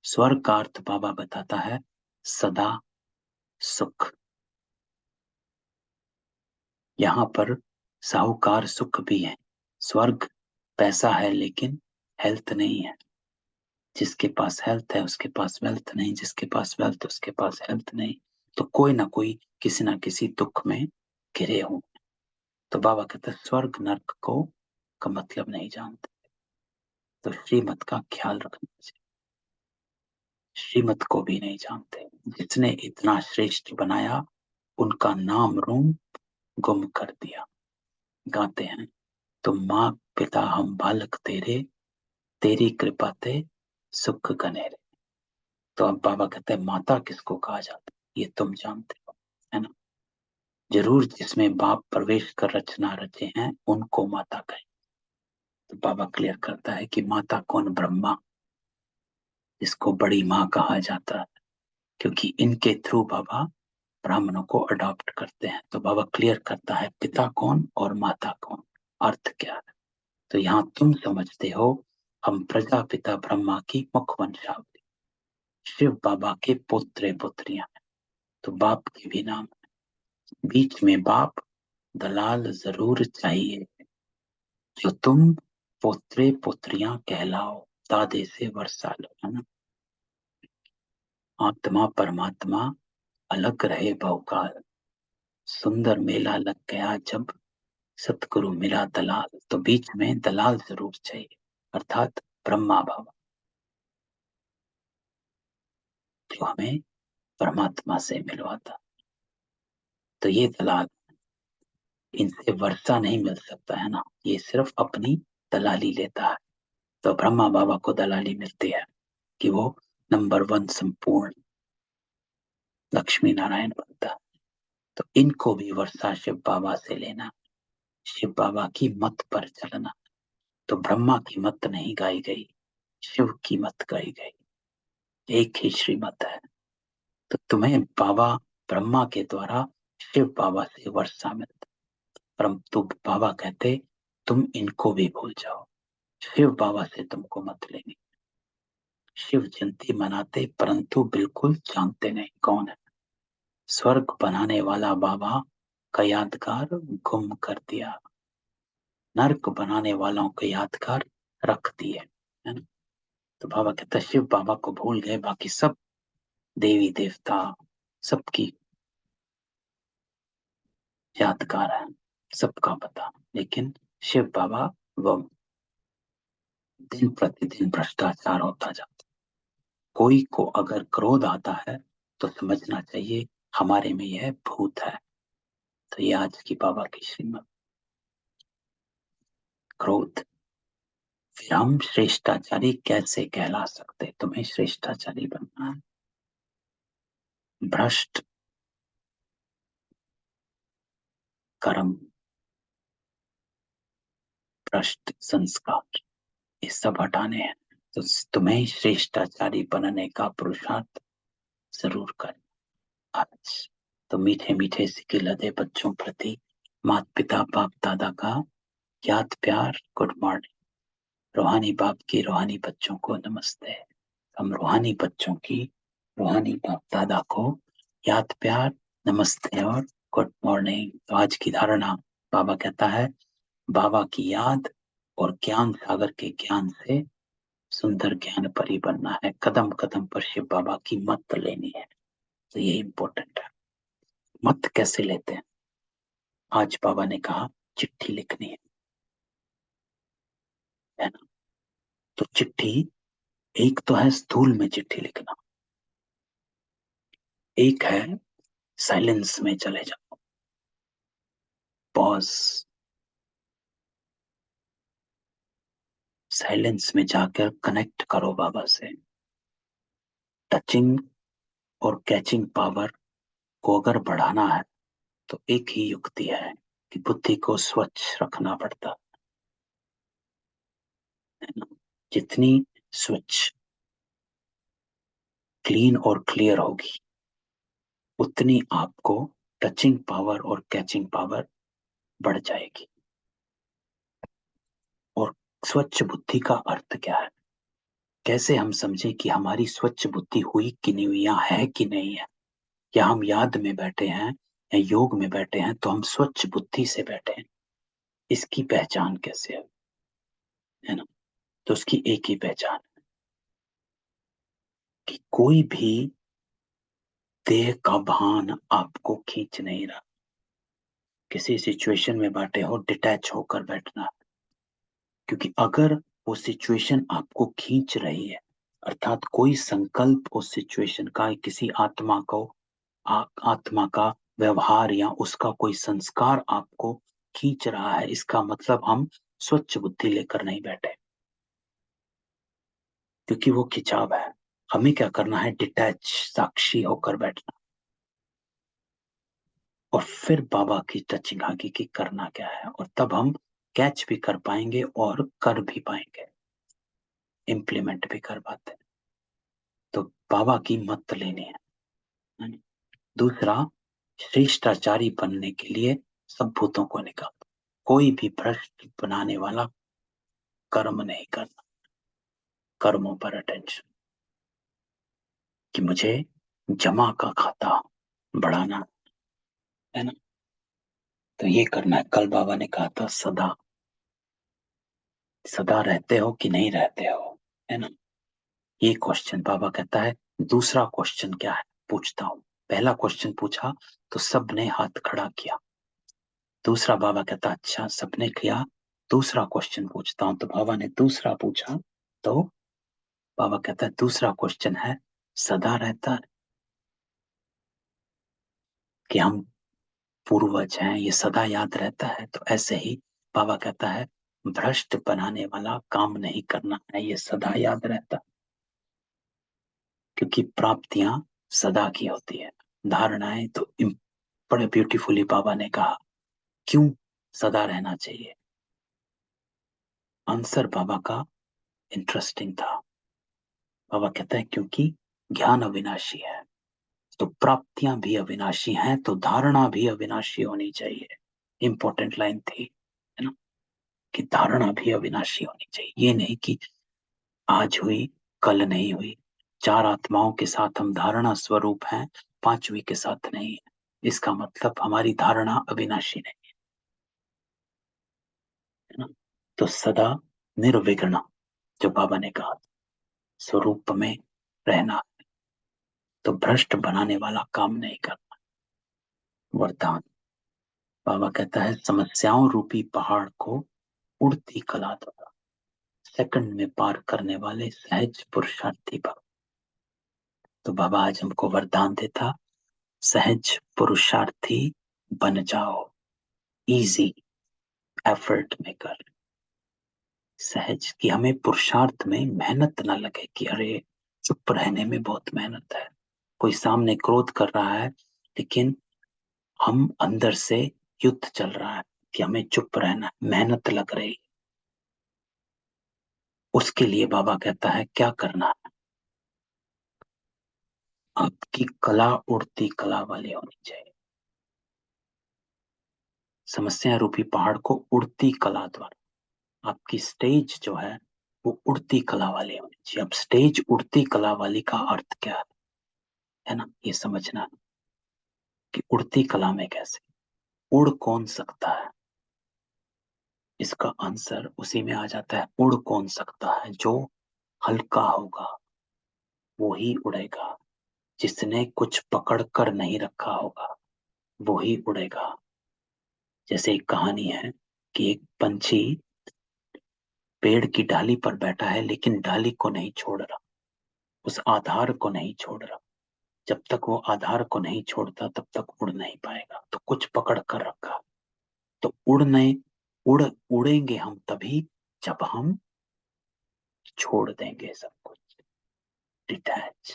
Speaker 1: स्वर्ग का अर्थ बाबा बताता है सदा सुख। यहाँ पर साहूकार सुख भी है, स्वर्ग पैसा है लेकिन हेल्थ नहीं है। जिसके पास हेल्थ है उसके पास वेल्थ नहीं, जिसके पास वेल्थ उसके पास हेल्थ नहीं, तो कोई ना कोई किसी ना किसी दुख में घिरे हों। तो बाबा कहते स्वर्ग नर्क को का मतलब नहीं जानते, तो श्रीमत का ख्याल रखना चाहिए। श्रीमत को भी नहीं जानते, जिसने इतना श्रेष्ठ बनाया उनका नाम रूम गुम कर दिया। गाते हैं, तुम माँ पिता हम बालक तेरे, तेरी कृपा ते सुख गनेरे। तो अब बाबा कहते हैं माता किसको कहा जाता है ये तुम जानते हो, है ना। जरूर जिसमें बाप प्रवेश कर रचना रचे हैं उनको माता कहें। तो बाबा क्लियर करता है कि माता कौन, ब्रह्मा, इसको बड़ी माँ कहा जाता है, क्योंकि इनके थ्रू बाबा ब्राह्मणों को अडॉप्ट करते हैं। तो बाबा क्लियर करता है पिता कौन और माता कौन, अर्थ क्या है। तो यहाँ तुम समझते हो हम प्रजापिता ब्रह्मा की मुख वंशावली, शिव बाबा के पुत्र पुत्रियां हैं, तो बाप के भी नाम है। बीच में बाप दलाल जरूर चाहिए, जो तुम पोत्रे पुत्रियां कहलाओ, दादे से वर्षा लो, है ना। आत्मा परमात्मा अलग रहे बहुकाल, सुंदर मेला लग गया जब सतगुरु मिला दलाल। तो बीच में दलाल जरूर चाहिए, अर्थात ब्रह्मा बाबा, जो हमें परमात्मा से मिलवाता। तो ये दलाल, इनसे वर्षा नहीं मिल सकता, है ना, ये सिर्फ अपनी दलाली लेता है। तो ब्रह्मा बाबा को दलाली मिलती है कि वो नंबर 1 संपूर्ण लक्ष्मी नारायण बनता है। तो इनको भी वर्षा शिव बाबा से लेना, शिव बाबा की मत पर चलना। तो ब्रह्मा की मत नहीं गाई गई, शिव की मत गाई गई, एक ही श्रीमत है। तो तुम्हें बाबा ब्रह्मा के द्वारा शिव बाबा से वर्षा मिलता, परंतु बाबा कहते तुम इनको भी भूल जाओ, शिव बाबा से तुमको मत लेनी। शिव जयंती मनाते परंतु बिल्कुल जानते नहीं कौन है। स्वर्ग बनाने वाला बाबा का यादगार गुम कर दिया, नर्क बनाने वालों के यादगार रख दिए, है ना। तो बाबा कहता शिव बाबा को भूल गए, बाकी सब देवी देवता सबकी यादगार है, सबका पता, लेकिन शिव बाबा वो दिन प्रतिदिन भ्रष्टाचार होता जाता। कोई को अगर क्रोध आता है तो समझना चाहिए हमारे में यह भूत है। तो ये आज की बाबा की श्रीमत, क्रोध। फिर हम श्रेष्ठाचारी कैसे कहला सकते, तुम्हें श्रेष्ठाचारी बनना है। भ्रष्ट कर्म, भ्रष्ट संस्कार, ये सब हटाने हैं। तो तुम्हें श्रेष्ठाचारी बनने का पुरुषार्थ जरूर कर आज। तो मीठे मीठे सिके लदे बच्चों प्रति माता पिता बाप दादा का याद प्यार गुड मॉर्निंग। रूहानी बाप की रूहानी बच्चों को नमस्ते। हम रूहानी बच्चों की रूहानी बाप दादा को याद प्यार नमस्ते और गुड मॉर्निंग। तो आज की धारणा, बाबा कहता है बाबा की याद और ज्ञान सागर के ज्ञान से सुंदर ज्ञान परी बनना है, कदम कदम पर शिव बाबा की मत लेनी है। तो ये इंपॉर्टेंट है। मत कैसे लेते हैं, आज बाबा ने कहा चिट्ठी लिखनी है ना। तो चिट्ठी, एक तो है स्थूल में चिट्ठी लिखना, एक है साइलेंस में चले जाओ, पॉज, साइलेंस में जाकर कनेक्ट करो बाबा से। टचिंग और कैचिंग पावर को अगर बढ़ाना है तो एक ही युक्ति है कि बुद्धि को स्वच्छ रखना पड़ता है ना। जितनी स्वच्छ, क्लीन और क्लियर होगी उतनी आपको टचिंग पावर और कैचिंग पावर बढ़ जाएगी। और स्वच्छ बुद्धि का अर्थ क्या है, कैसे हम समझें कि हमारी स्वच्छ बुद्धि हुई कि नहीं हुई, या है कि नहीं है, या हम याद में बैठे हैं या योग में बैठे हैं तो हम स्वच्छ बुद्धि से बैठे हैं, इसकी पहचान कैसे है ना। तो उसकी एक ही पहचान, कि कोई भी देह का भान आपको खींच नहीं रहा। किसी सिचुएशन में बैठे हो, डिटैच होकर बैठना, क्योंकि अगर वो सिचुएशन आपको खींच रही है, अर्थात कोई संकल्प उस सिचुएशन का, किसी आत्मा का व्यवहार या उसका कोई संस्कार आपको खींच रहा है, इसका मतलब हम स्वच्छ बुद्धि लेकर नहीं बैठे, क्योंकि वो खिंचाव है। हमें क्या करना है? डिटैच, साक्षी होकर बैठना, और फिर बाबा की टचिंग आगे की करना क्या है, और तब हम कैच भी कर पाएंगे और कर भी पाएंगे, इम्प्लीमेंट भी कर पाते हैं। तो बाबा की मत लेनी है। दूसरा, श्रेष्ठाचारी बनने के लिए सब भूतों को निकाल, कोई भी भ्रष्ट बनाने वाला कर्म नहीं करना, कर्मों पर अटेंशन, कि मुझे जमा का खाता बढ़ाना है ना, तो ये करना है। कल बाबा ने कहा था सदा, सदा रहते हो कि नहीं रहते हो, है ना, ये क्वेश्चन बाबा कहता है। दूसरा क्वेश्चन क्या है पूछता हूं, पहला क्वेश्चन पूछा तो सबने हाथ खड़ा किया, दूसरा बाबा कहता अच्छा सबने किया, दूसरा क्वेश्चन पूछता हूं, तो बाबा ने दूसरा पूछा, तो बाबा कहता है दूसरा क्वेश्चन है सदा रहता है, कि हम पूर्वज हैं, ये सदा याद रहता है। तो ऐसे ही बाबा कहता है भ्रष्ट बनाने वाला काम नहीं करना है, ये सदा याद रहता है, क्योंकि प्राप्तियां सदा की होती है, धारणाएं तो बड़े ब्यूटीफुली बाबा ने कहा क्यों सदा रहना चाहिए। आंसर बाबा का इंटरेस्टिंग था। बाबा कहता है क्योंकि ज्ञान अविनाशी है, तो प्राप्तियां भी अविनाशी हैं, तो धारणा भी अविनाशी होनी चाहिए। इंपॉर्टेंट लाइन थी, है ना, कि धारणा भी अविनाशी होनी चाहिए। ये नहीं कि आज हुई कल नहीं हुई, चार आत्माओं के साथ हम धारणा स्वरूप हैं, पांचवी के साथ नहीं है, इसका मतलब हमारी धारणा अविनाशी नहीं है ना। तो सदा निर्विघ्न, जो बाबा ने कहा, स्वरूप में रहना, तो भ्रष्ट बनाने वाला काम नहीं करना। वरदान बाबा कहता है समस्याओं रूपी पहाड़ को उड़ती कला द्वारा सेकंड में पार करने वाले सहज पुरुषार्थी भव। तो बाबा आज हमको वरदान देता, सहज पुरुषार्थी बन जाओ, इजी एफर्ट मेकर, सहज, कि हमें पुरुषार्थ में मेहनत ना लगे कि अरे चुप रहने में बहुत मेहनत है, कोई सामने क्रोध कर रहा है लेकिन हम अंदर से युद्ध चल रहा है कि हमें चुप रहना, मेहनत लग रही। उसके लिए बाबा कहता है क्या करना है, आपकी कला उड़ती कला वाली होनी चाहिए। समस्या रूपी पहाड़ को उड़ती कला द्वारा, आपकी स्टेज जो है वो उड़ती कला वाली होनी चाहिए। अब स्टेज उड़ती कला वाली का अर्थ क्या है ना, ये समझना कि उड़ती कला में कैसे उड़ कौन सकता है। इसका आंसर उसी में आ जाता है, उड़ कौन सकता है, जो हल्का होगा वो ही उड़ेगा, जिसने कुछ पकड़ कर नहीं रखा होगा वो ही उड़ेगा। जैसे एक कहानी है कि एक पंछी पेड़ की डाली पर बैठा है लेकिन डाली को नहीं छोड़ रहा, उस आधार को नहीं छोड़ रहा। जब तक वो आधार को नहीं छोड़ता तब तक उड़ नहीं पाएगा, तो कुछ पकड़ कर रखा। तो उड़ उड़ेंगे हम तभी जब हम छोड़ देंगे सब कुछ, डिटैच,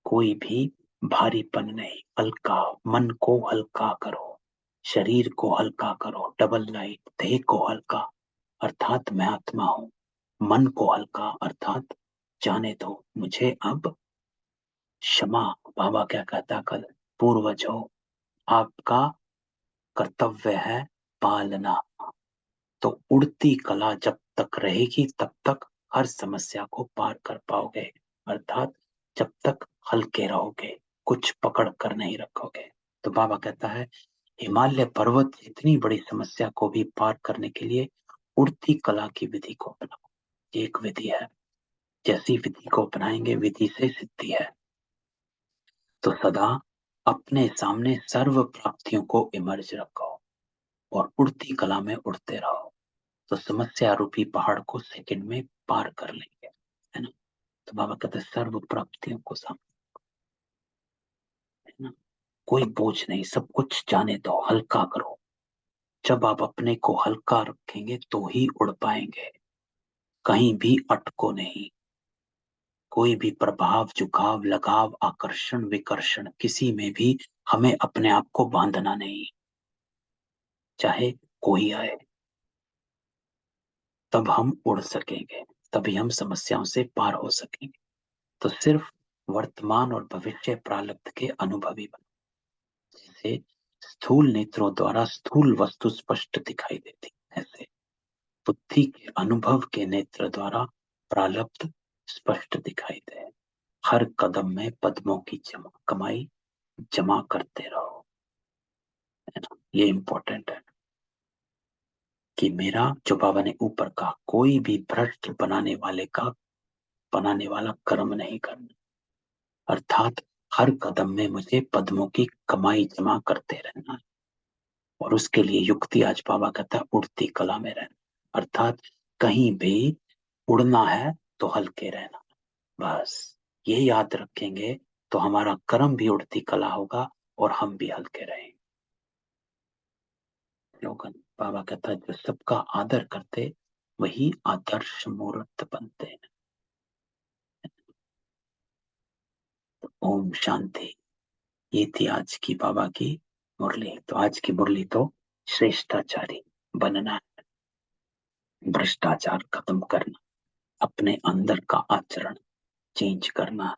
Speaker 1: कोई भी भारीपन नहीं, हल्का, मन को हल्का करो, शरीर को हल्का करो, डबल लाइट, देह को हल्का अर्थात मैं आत्मा हूं, मन को हल्का अर्थात जाने दो मुझे अब क्षमा। बाबा क्या कहता कल, पूर्वज हो, आपका कर्तव्य है पालना। तो उड़ती कला जब तक रहेगी तब तक हर समस्या को पार कर पाओगे, अर्थात जब तक हल्के रहोगे, कुछ पकड़ कर नहीं रखोगे। तो बाबा कहता है हिमालय पर्वत इतनी बड़ी समस्या को भी पार करने के लिए उड़ती कला की विधि को अपनाओ। एक विधि है जैसी विधि को अपनाएंगे विधि से सिद्धि है। तो सदा अपने सामने सर्व प्राप्तियों को इमर्ज रखो और उड़ती कला में उड़ते रहो, तो समस्या रूपी पहाड़ को सेकंड में पार कर लेंगे, है ना। तो बाबा कहते हैं सर्व प्राप्तियों को सामने, है ना, कोई बोझ नहीं, सब कुछ जाने दो, हल्का करो। जब आप अपने को हल्का रखेंगे तो ही उड़ पाएंगे, कहीं भी अटको नहीं। कोई भी प्रभाव, झुकाव, लगाव, आकर्षण, विकर्षण, किसी में भी हमें अपने आप को बांधना नहीं, चाहे कोई आए, तब हम उड़ सकेंगे, तभी हम समस्याओं से पार हो सकेंगे। तो सिर्फ वर्तमान और भविष्य प्रारब्ध के अनुभवी बनो। जैसे स्थूल नेत्रों द्वारा स्थूल वस्तु स्पष्ट दिखाई देती, ऐसे बुद्धि के अनुभव के नेत्र द्वारा प्रारब्ध स्पष्ट दिखाई दे। हर कदम में पद्मों की कमाई जमा करते रहो, है ना। ये इंपॉर्टेंट है कि मेरा, जो बाबा ने ऊपर कहा, कोई भी भ्रष्ट बनाने वाला कर्म नहीं करना, अर्थात हर कदम में मुझे पद्मों की कमाई जमा करते रहना है। और उसके लिए युक्ति आज बाबा कहता है उड़ती कला में रहना, अर्थात कहीं भी उड़ना है तो हल्के रहना, बस ये याद रखेंगे तो हमारा कर्म भी उड़ती कला होगा और हम भी हल्के रहेंगे। लोगन बाबा कहता है जो सबका आदर करते वही आदर्श मूर्त बनते हैं। तो ओम शांति। ये थी आज की बाबा की मुरली। तो आज की मुरली तो श्रेष्ठाचारी बनना है, भ्रष्टाचार खत्म करना, अपने अंदर का आचरण चेंज करना,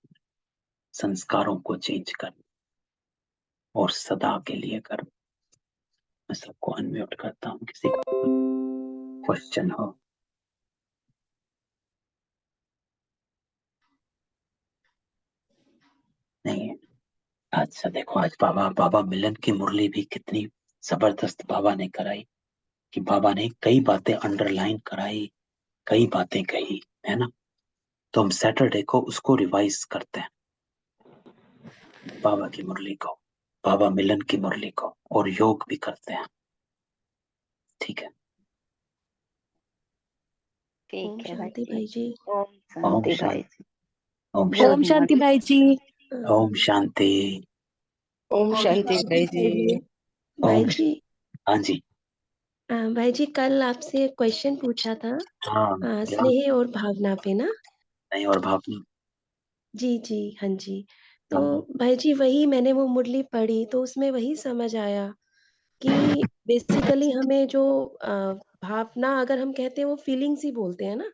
Speaker 1: संस्कारों को चेंज करना और सदा के लिए करना। मैं सबको अनम्यूट करता हूँ, किसी को क्वेश्चन हो। नहीं, अच्छा देखो आज बाबा मिलन की मुरली भी कितनी जबरदस्त बाबा ने कराई, कि बाबा ने कई बातें अंडरलाइन कराई, कई बातें कही, है ना। तो हम सैटरडे को उसको रिवाइज करते हैं, बाबा की मुरली को, बाबा मिलन की मुरली को, और योग भी करते हैं, ठीक है।
Speaker 2: ओम
Speaker 3: ठीक है भाई
Speaker 2: शांति
Speaker 3: जी।
Speaker 2: भाई जी।
Speaker 3: ओम
Speaker 1: ओम
Speaker 3: शांति भाई
Speaker 1: शांति।
Speaker 3: जी।
Speaker 1: ओम
Speaker 3: बोल
Speaker 4: ओम
Speaker 1: शांति।
Speaker 4: शांति भाई जी।
Speaker 1: ओम शांति।
Speaker 5: ओम शांति भाई जी।
Speaker 2: भाई
Speaker 1: ओम।
Speaker 2: जी,
Speaker 1: हाँ जी।
Speaker 2: भाई जी कल आपसे क्वेश्चन पूछा था
Speaker 1: हाँ क्या।
Speaker 2: स्नेह और भावना पे ना।
Speaker 1: नहीं और भावना।
Speaker 2: जी जी हाँ जी। तो
Speaker 1: हाँ
Speaker 2: भाई जी वही मैंने वो मुरली पढ़ी तो उसमें वही समझ आया कि बेसिकली हमें जो भावना, अगर हम कहते हैं वो फीलिंग्स ही बोलते हैं ना,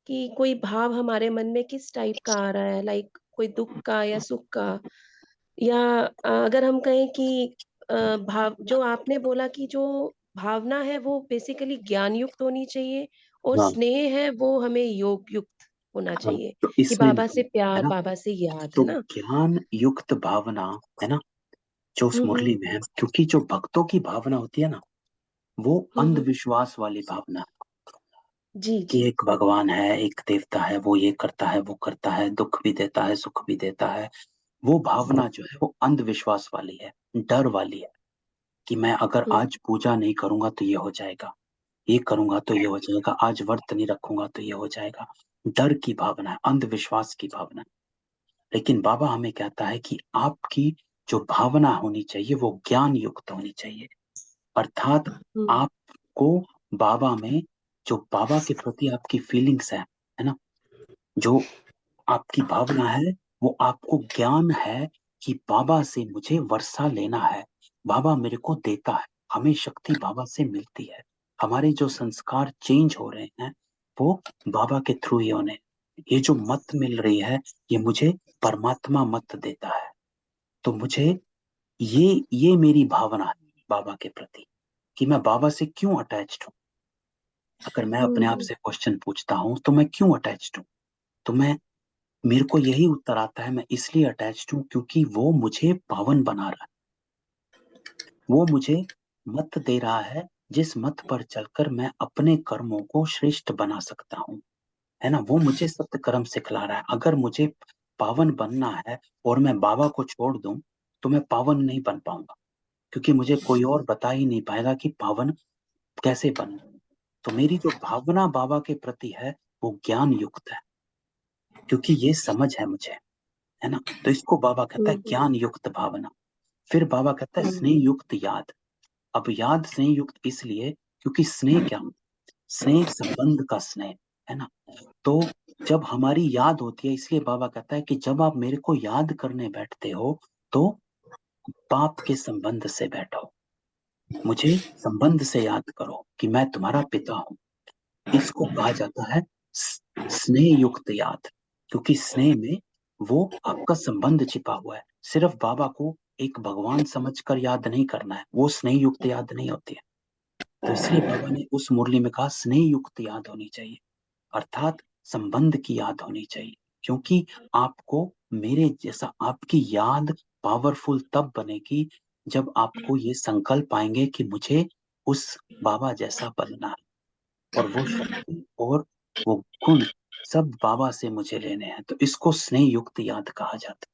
Speaker 2: कि कोई भाव हमारे मन में किस टाइप का आ रहा है, लाइक कोई दुख का या सुख का, या अगर हम कहें कि भाव जो आपने बोला कि जो भावना है वो बेसिकली ज्ञान युक्त होनी चाहिए और
Speaker 1: हाँ
Speaker 2: स्नेह है वो हमें योग युक्त होना
Speaker 1: हाँ।
Speaker 2: चाहिए,
Speaker 1: तो
Speaker 2: कि
Speaker 1: इसमें
Speaker 2: बाबा से
Speaker 1: है
Speaker 2: प्यार,
Speaker 1: ना,
Speaker 2: बाबा से याद,
Speaker 1: तो
Speaker 2: है ना?
Speaker 1: ज्ञान युक्त भावना, है ना, जो उस
Speaker 2: हुँ,
Speaker 1: मुरली में है, क्योंकि जो भक्तों की भावना होती है ना, वो
Speaker 2: हुँ।
Speaker 1: अंधविश्वास वाली भावना है,
Speaker 2: जी,
Speaker 1: कि
Speaker 2: जी।
Speaker 1: एक भगवान है, एक देवता है, वो ये करता है, वो करता है, दुख भी देता है, सुख भी देता है। वो भावना जो है वो अंधविश्वास वाली है, डर वाली है, कि मैं अगर
Speaker 2: हुँ,
Speaker 1: आज पूजा नहीं करूंगा तो ये हो जाएगा, ये करूंगा तो ये हो जाएगा, आज व्रत नहीं रखूंगा तो ये हो जाएगा। डर की भावना है, अंधविश्वास की भावना है। लेकिन बाबा हमें कहता है कि आपकी जो भावना होनी चाहिए वो ज्ञान युक्त होनी चाहिए, अर्थात
Speaker 2: हुँ,
Speaker 1: आपको बाबा में, जो बाबा के प्रति आपकी फीलिंग्स है ना, जो आपकी भावना है, वो आपको ज्ञान है कि बाबा से मुझे वर्षा लेना है, बाबा मेरे को देता है, हमें शक्ति बाबा से मिलती है, हमारे जो संस्कार चेंज हो रहे हैं वो बाबा के थ्रू ही होने, ये जो मत मिल रही है ये मुझे परमात्मा मत देता है। तो मुझे ये मेरी भावना है बाबा के प्रति, कि मैं बाबा से क्यों अटैच्ड हूँ। अगर मैं
Speaker 2: हुँ,
Speaker 1: अपने आप
Speaker 2: हुँ।
Speaker 1: से क्वेश्चन पूछता हूँ तो मैं क्यों अटैच्ड हूँ, तो मैं, मेरे को यही उत्तर आता है, मैं इसलिए अटैच्ड हूँ क्योंकि वो मुझे पावन बना रहा है, वो मुझे मत दे रहा है जिस मत पर चलकर मैं अपने कर्मों को श्रेष्ठ बना सकता हूँ। है ना, वो मुझे सत्य कर्म सिखला रहा है। अगर मुझे पावन बनना है और मैं बाबा को छोड़ दूं तो मैं पावन नहीं बन पाऊंगा, क्योंकि मुझे कोई और बता ही नहीं पाएगा कि पावन कैसे बनना। तो मेरी जो भावना बाबा के प्रति है वो ज्ञान युक्त है, क्योंकि ये समझ है मुझे, है ना। तो इसको बाबा कहता है
Speaker 2: हुँ,
Speaker 1: ज्ञान युक्त भावना। फिर बाबा कहता है
Speaker 2: हुँ,
Speaker 1: स्नेह युक्त याद। अब याद स्नेह युक्त इसलिए क्योंकि स्नेह क्या, स्नेह संबंध का स्नेह, है ना। तो जब हमारी याद होती है, इसलिए बाबा कहता है कि जब आप मेरे को याद करने बैठते हो तो पाप के संबंध से बैठो, मुझे संबंध से याद करो कि मैं तुम्हारा पिता हूं। इसको कहा जाता है स्नेह युक्त याद, क्योंकि स्नेह में वो आपका संबंध छिपा हुआ है। सिर्फ बाबा को एक भगवान समझकर याद नहीं करना है, वो स्नेह युक्त याद नहीं होती है। तो इसलिए बाबा ने उस मुरली में कहा स्नेह युक्त याद होनी चाहिए, अर्थात संबंध की याद होनी चाहिए। क्योंकि आपको मेरे जैसा, आपकी याद पावरफुल तब बनेगी जब आपको ये संकल्प आएंगे कि मुझे उस बाबा जैसा बनना है, और वो शक्ति और वो गुण सब बाबा से मुझे लेने हैं। तो इसको स्नेह युक्त याद कहा जाता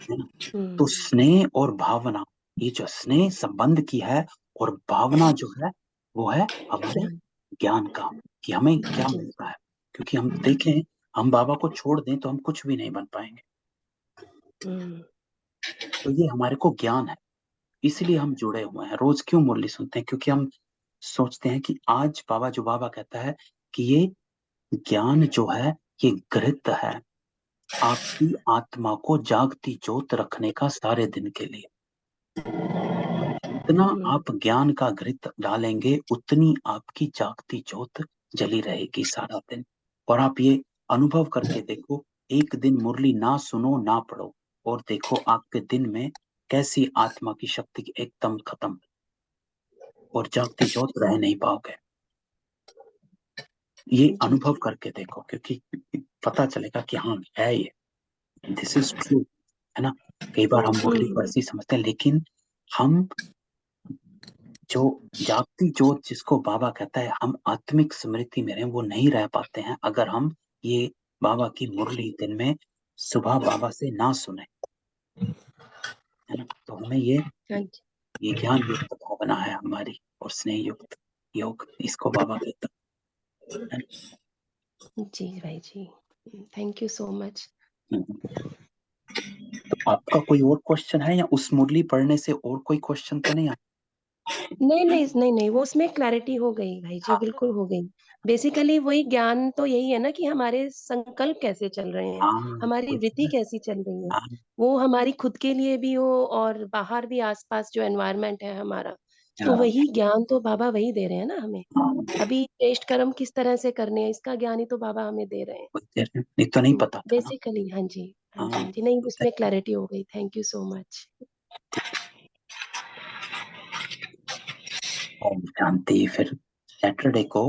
Speaker 1: है ना। तो
Speaker 2: हुँ,
Speaker 1: स्नेह और भावना, ये जो स्नेह संबंध की है और भावना जो है वो है हमारे
Speaker 2: ज्ञान,
Speaker 1: ज्ञान का, कि हमें क्या
Speaker 2: जी,
Speaker 1: मिलता है। क्योंकि हम देखें, हम बाबा को छोड़ दें तो हम कुछ भी नहीं बन पाएंगे।
Speaker 2: हुँ,
Speaker 1: तो ये हमारे को ज्ञान है, इसलिए हम जुड़े हुए हैं। रोज क्यों मुरली सुनते हैं? क्योंकि हम सोचते हैं कि आज बाबा, जो बाबा कहता है कि ये ज्ञान जो है ये घृत है आपकी आत्मा को जागती ज्योत रखने का सारे दिन के लिए। जितना
Speaker 2: हुँ,
Speaker 1: आप ज्ञान का घृत डालेंगे उतनी आपकी जागती ज्योत जली रहेगी सारा दिन। और आप ये अनुभव करके देखो, एक दिन मुरली ना सुनो ना पढ़ो और देखो आपके दिन में कैसी आत्मा की शक्ति एकदम खत्म, और जागती ज्योत रह नहीं पाओगे। ये
Speaker 2: जी,
Speaker 1: अनुभव करके देखो, क्योंकि पता चलेगा कि हाँ है ये, दिस इज ट्रू, है ना। कई बार हम मुरली को
Speaker 2: हुँ,
Speaker 1: ऐसे ही समझते हैं, लेकिन हम जो जागती ज्योत जिसको बाबा कहता है, हम आत्मिक स्मृति में रहें, वो नहीं रह पाते हैं अगर हम ये बाबा की मुरली दिन में सुबह बाबा से ना सुने, है ना। तो हमें
Speaker 2: हाँ जी,
Speaker 1: ये ज्ञान युक्त भावना है हमारी, और स्नेह युक्त योग, इसको बाबा कहता है।
Speaker 2: जी भाई जी, थैंक यू सो मच।
Speaker 1: हम्म। तो आपका कोई और क्वेश्चन है, या उस मुरली पढ़ने से और कोई क्वेश्चन तो नहीं आया?
Speaker 2: नहीं, वो उसमें क्लैरिटी हो गई भाई जी,
Speaker 1: हाँ
Speaker 2: बिल्कुल हो गई। बेसिकली वही ज्ञान तो यही है ना कि हमारे संकल्प कैसे चल रहे हैं,
Speaker 1: हाँ
Speaker 2: हमारी वृत्ति कैसी चल रही है।
Speaker 1: हाँ
Speaker 2: वो हमारी खुद के लिए भी हो और बाहर भी आस-पास जो एनवायरनमेंट है हमारा, तो
Speaker 1: हाँ
Speaker 2: वही ज्ञान तो बाबा वही दे रहे हैं ना हमें।
Speaker 1: हाँ,
Speaker 2: अभी श्रेष्ठ कर्म किस तरह से करने हैं, इसका ज्ञान ही तो बाबा हमें दे रहे हैं।
Speaker 1: नहीं तो नहीं पता था ना।
Speaker 2: बेसिकली हाँ जी, हाँ जी,
Speaker 1: हाँ
Speaker 2: हाँ जी। नहीं,
Speaker 1: तो
Speaker 2: उसमें क्लैरिटी हो गई। Thank you so much.
Speaker 1: Om Shanti. फिर सैटरडे को